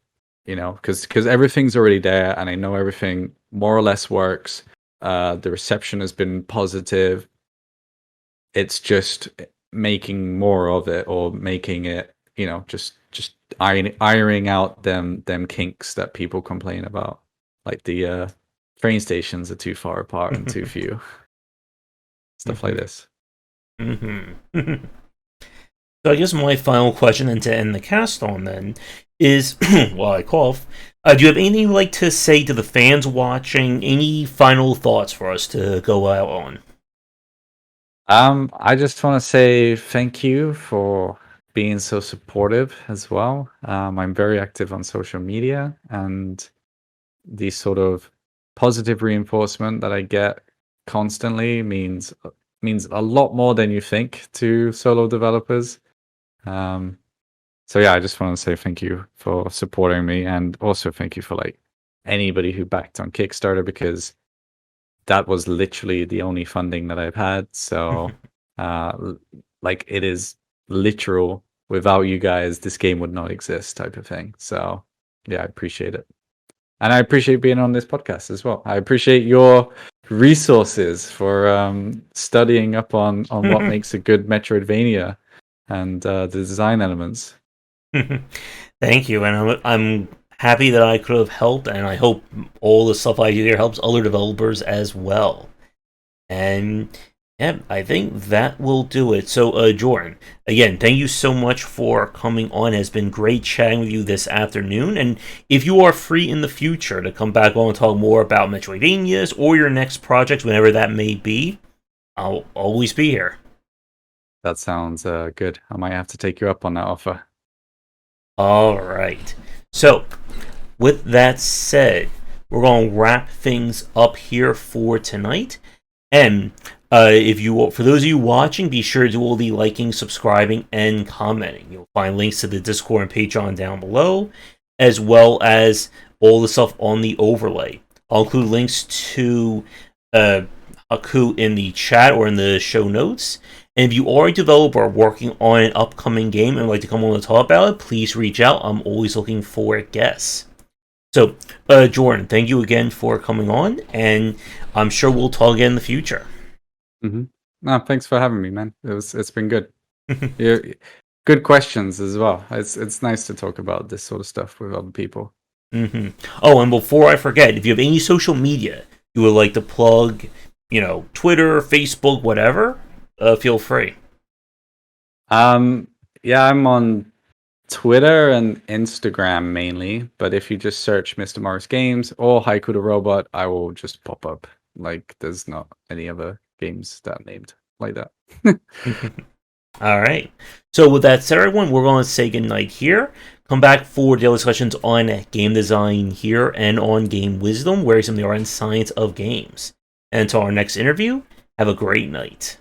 because everything's already there, and I know everything more or less works. The reception has been positive. It's just making more of it, or making it, just ironing out them kinks that people complain about, like the train stations are too far apart and too few, stuff like this. Mm-hmm. So I guess my final question, and to end the cast on then, is while I cough, do you have anything you'd like to say to the fans watching? Any final thoughts for us to go out on? I just want to say thank you for being so supportive as well. I'm very active on social media, and the sort of positive reinforcement that I get constantly means a lot more than you think to solo developers. So yeah, I just want to say thank you for supporting me, and also thank you for like anybody who backed on Kickstarter, because that was literally the only funding that I've had. So like, it is literal. Without you guys, this game would not exist, type of thing. So yeah, I appreciate it. And I appreciate being on this podcast as well. I appreciate your resources for studying up on what makes a good Metroidvania, and the design elements. Thank you, and I'm happy that I could have helped, and I hope all the stuff I do here helps other developers as well. And yeah, I think that will do it. So, Jordan, again, thank you so much for coming on. It's been great chatting with you this afternoon. And if you are free in the future to come back on and talk more about Metroidvanias or your next projects, whenever that may be, I'll always be here. That sounds good. I might have to take you up on that offer. All right. So, with that said, we're going to wrap things up here for tonight. And if you, for those of you watching, be sure to do all the liking, subscribing, and commenting. You'll find links to the Discord and Patreon down below, as well as all the stuff on the overlay. I'll include links to Haiku in the chat or in the show notes. And if you are a developer working on an upcoming game and would like to come on and talk about it, please reach out. I'm always looking for guests. So, Jordan, thank you again for coming on, and I'm sure we'll talk again in the future. Mm-hmm. No, thanks for having me, man. It's been good. Yeah, good questions as well. It's nice to talk about this sort of stuff with other people. Mm-hmm. Oh, and before I forget, if you have any social media you would like to plug, Twitter, Facebook, whatever, feel free. Yeah, I'm on Twitter and Instagram mainly, but if you just search Mr. Morris Games or Haiku the Robot, I will just pop up. Like, there's not any other games that are named like that. All right. So with that said, everyone, we're going to say goodnight here. Come back for daily discussions on game design here and on Game Wisdom, where some of the art and science of games. And until our next interview, have a great night.